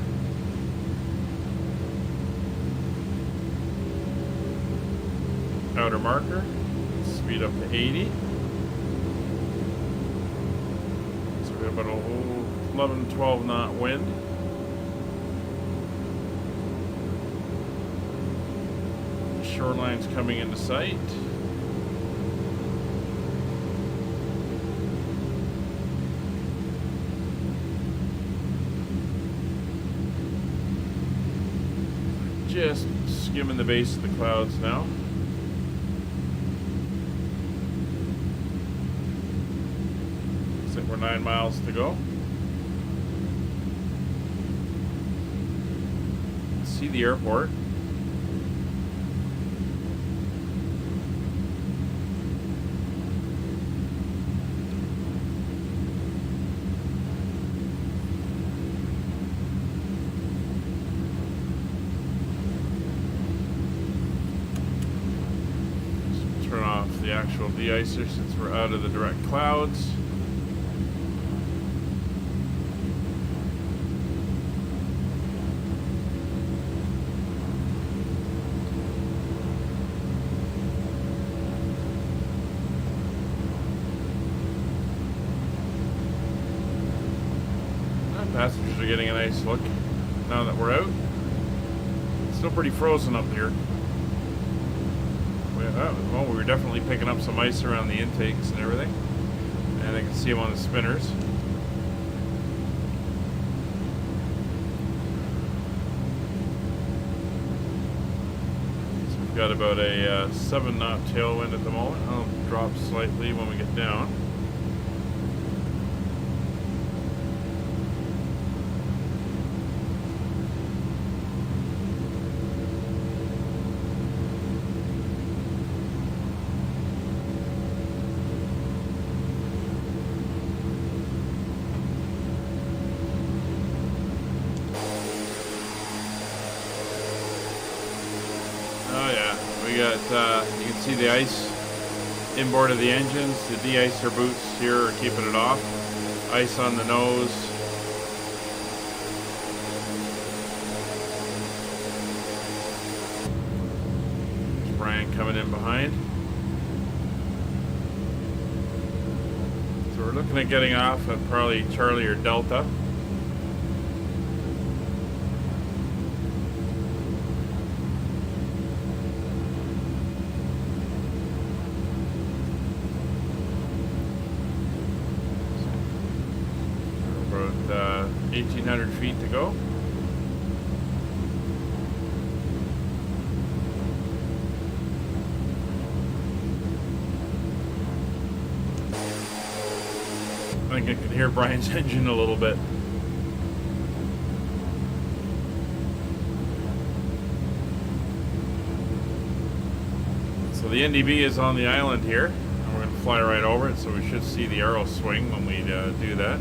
A: Outer marker. Speed up to 80. So we have about a 11, 12 knot wind. The shoreline's coming into sight. Just skimming the base of the clouds now. Looks like we're 9 miles to go. See the airport. The actual de-icer since we're out of the direct clouds. Passengers are getting a nice look now that we're out. It's still pretty frozen up here. Well, we were definitely picking up some ice around the intakes and everything. And I can see them on the spinners. So we've got about a 7 knot tailwind at the moment. I'll drop slightly when we get down. We got, you can see the ice inboard of the engines. The de-icer boots here are keeping it off. Ice on the nose. There's Brian coming in behind. So we're looking at getting off at probably Charlie or Delta. About 1,800 feet to go. I think I can hear Brian's engine a little bit. So the NDB is on the island here, and we're going to fly right over it, so we should see the arrow swing when we do that.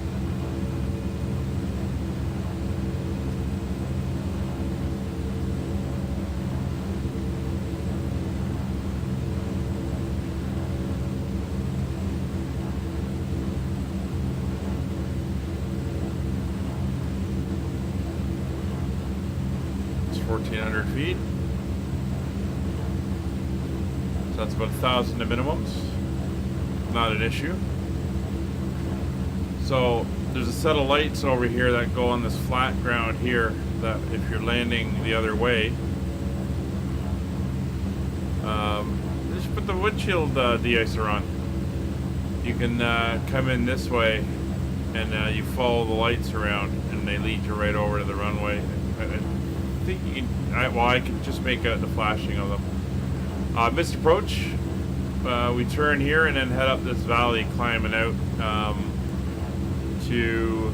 A: It's 1,400 feet. So that's about 1,000 to minimums. Not an issue. So there's a set of lights over here that go on this flat ground here that if you're landing the other way, just put the windshield de-icer on. You can come in this way and you follow the lights around and they lead you right over to the runway. I think you can, I can just make out the flashing of them. Missed approach. We turn here and then head up this valley, climbing out to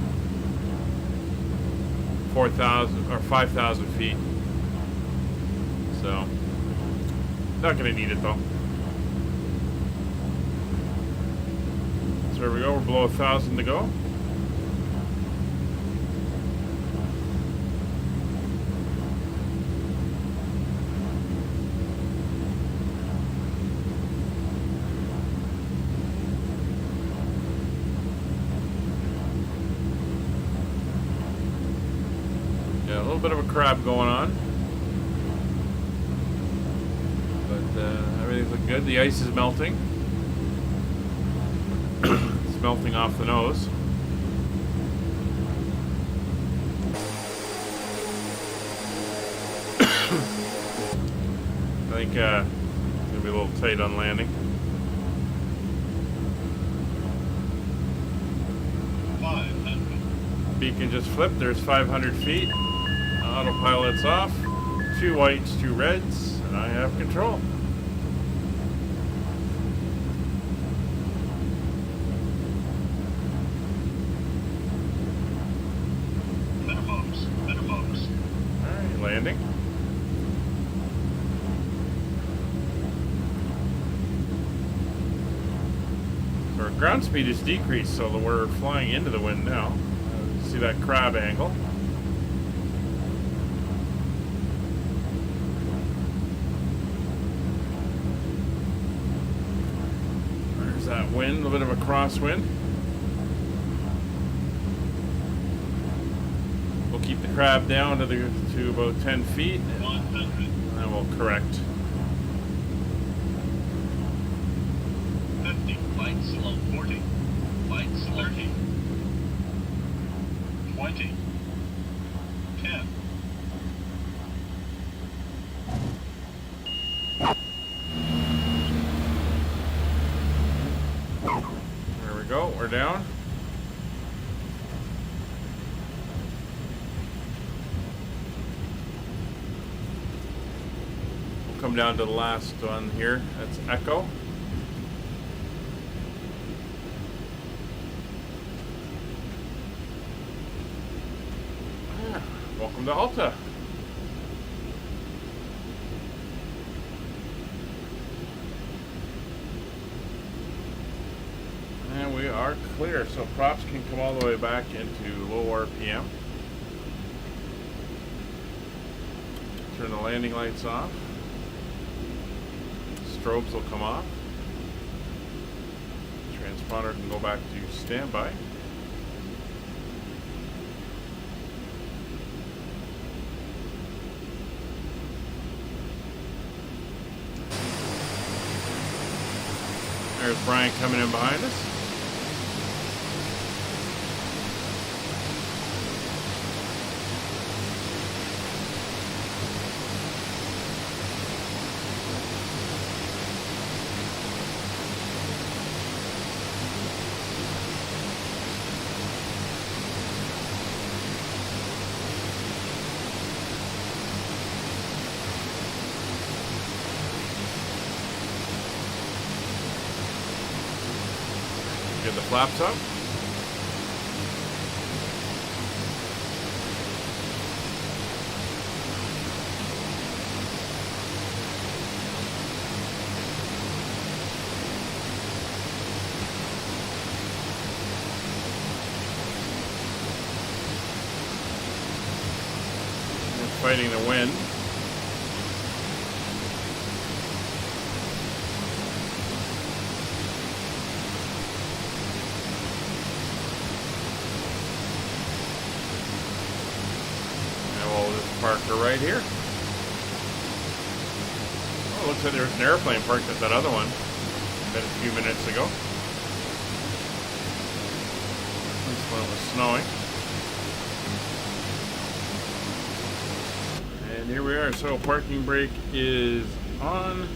A: 4,000 or 5,000 feet. So, not gonna need it though. So there we go. We're below 1,000 to go. Yeah, a little bit of a crab going on, but everything's looking good. The ice is melting. It's melting off the nose. I think it's gonna be a little tight on landing. Beacon just flipped. There's 500 feet. Autopilot's off. 2 whites, 2 reds, and I have control. Alright, landing. So our ground speed is decreased, so that we're flying into the wind now. See that crab angle. There's that wind, a little bit of a crosswind. We'll keep the crab down to about 10 feet, and then we'll correct.
J: 50, light slow, 40, light slow, 30. 20, 10.
A: There we go, we're down. We'll come down to the last one here. That's Echo. Welcome to Alta. And we are clear, so props can come all the way back into low RPM. Turn the landing lights off. strobes will come off. Transponder can go back to standby. There's Brian coming in behind us. Get the flaps up. We're fighting the wind. Parker right here. Oh, looks like there's an airplane parked at that other one a few minutes ago. This one was snowing. And here we are. So parking brake is on.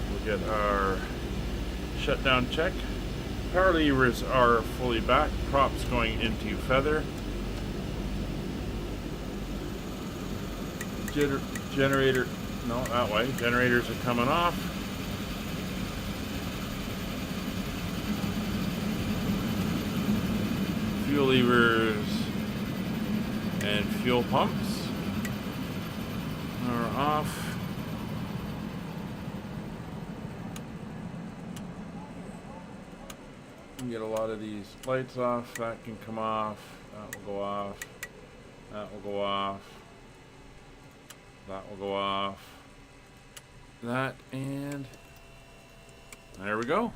A: We'll get our shutdown check. Power levers are fully back. Props going into feather. Generator, no, that way. Generators are coming off. Fuel levers and fuel pumps are off. You can get a lot of these lights off. That can come off. That will go off. That will go off. That will go off. That, and there we go.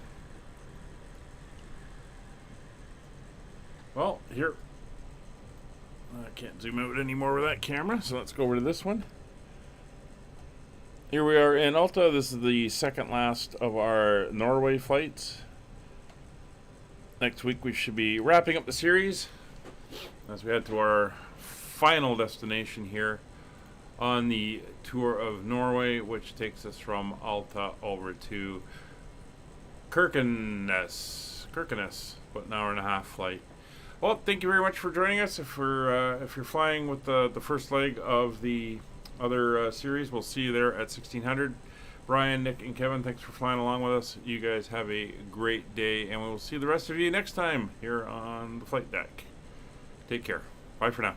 A: Well, here. I can't zoom out anymore with that camera, so let's go over to this one. Here we are in Alta. This is the second last of our Norway flights. Next week we should be wrapping up the series as we head to our final destination here on the tour of Norway, which takes us from Alta over to Kirkenes, about an hour and a half flight. Well, thank you very much for joining us. If you're flying with the first leg of the other series, we'll see you there at 1600. Brian, Nick, and Kevin, thanks for flying along with us. You guys have a great day, and we will see the rest of you next time here on the flight deck. Take care. Bye for now.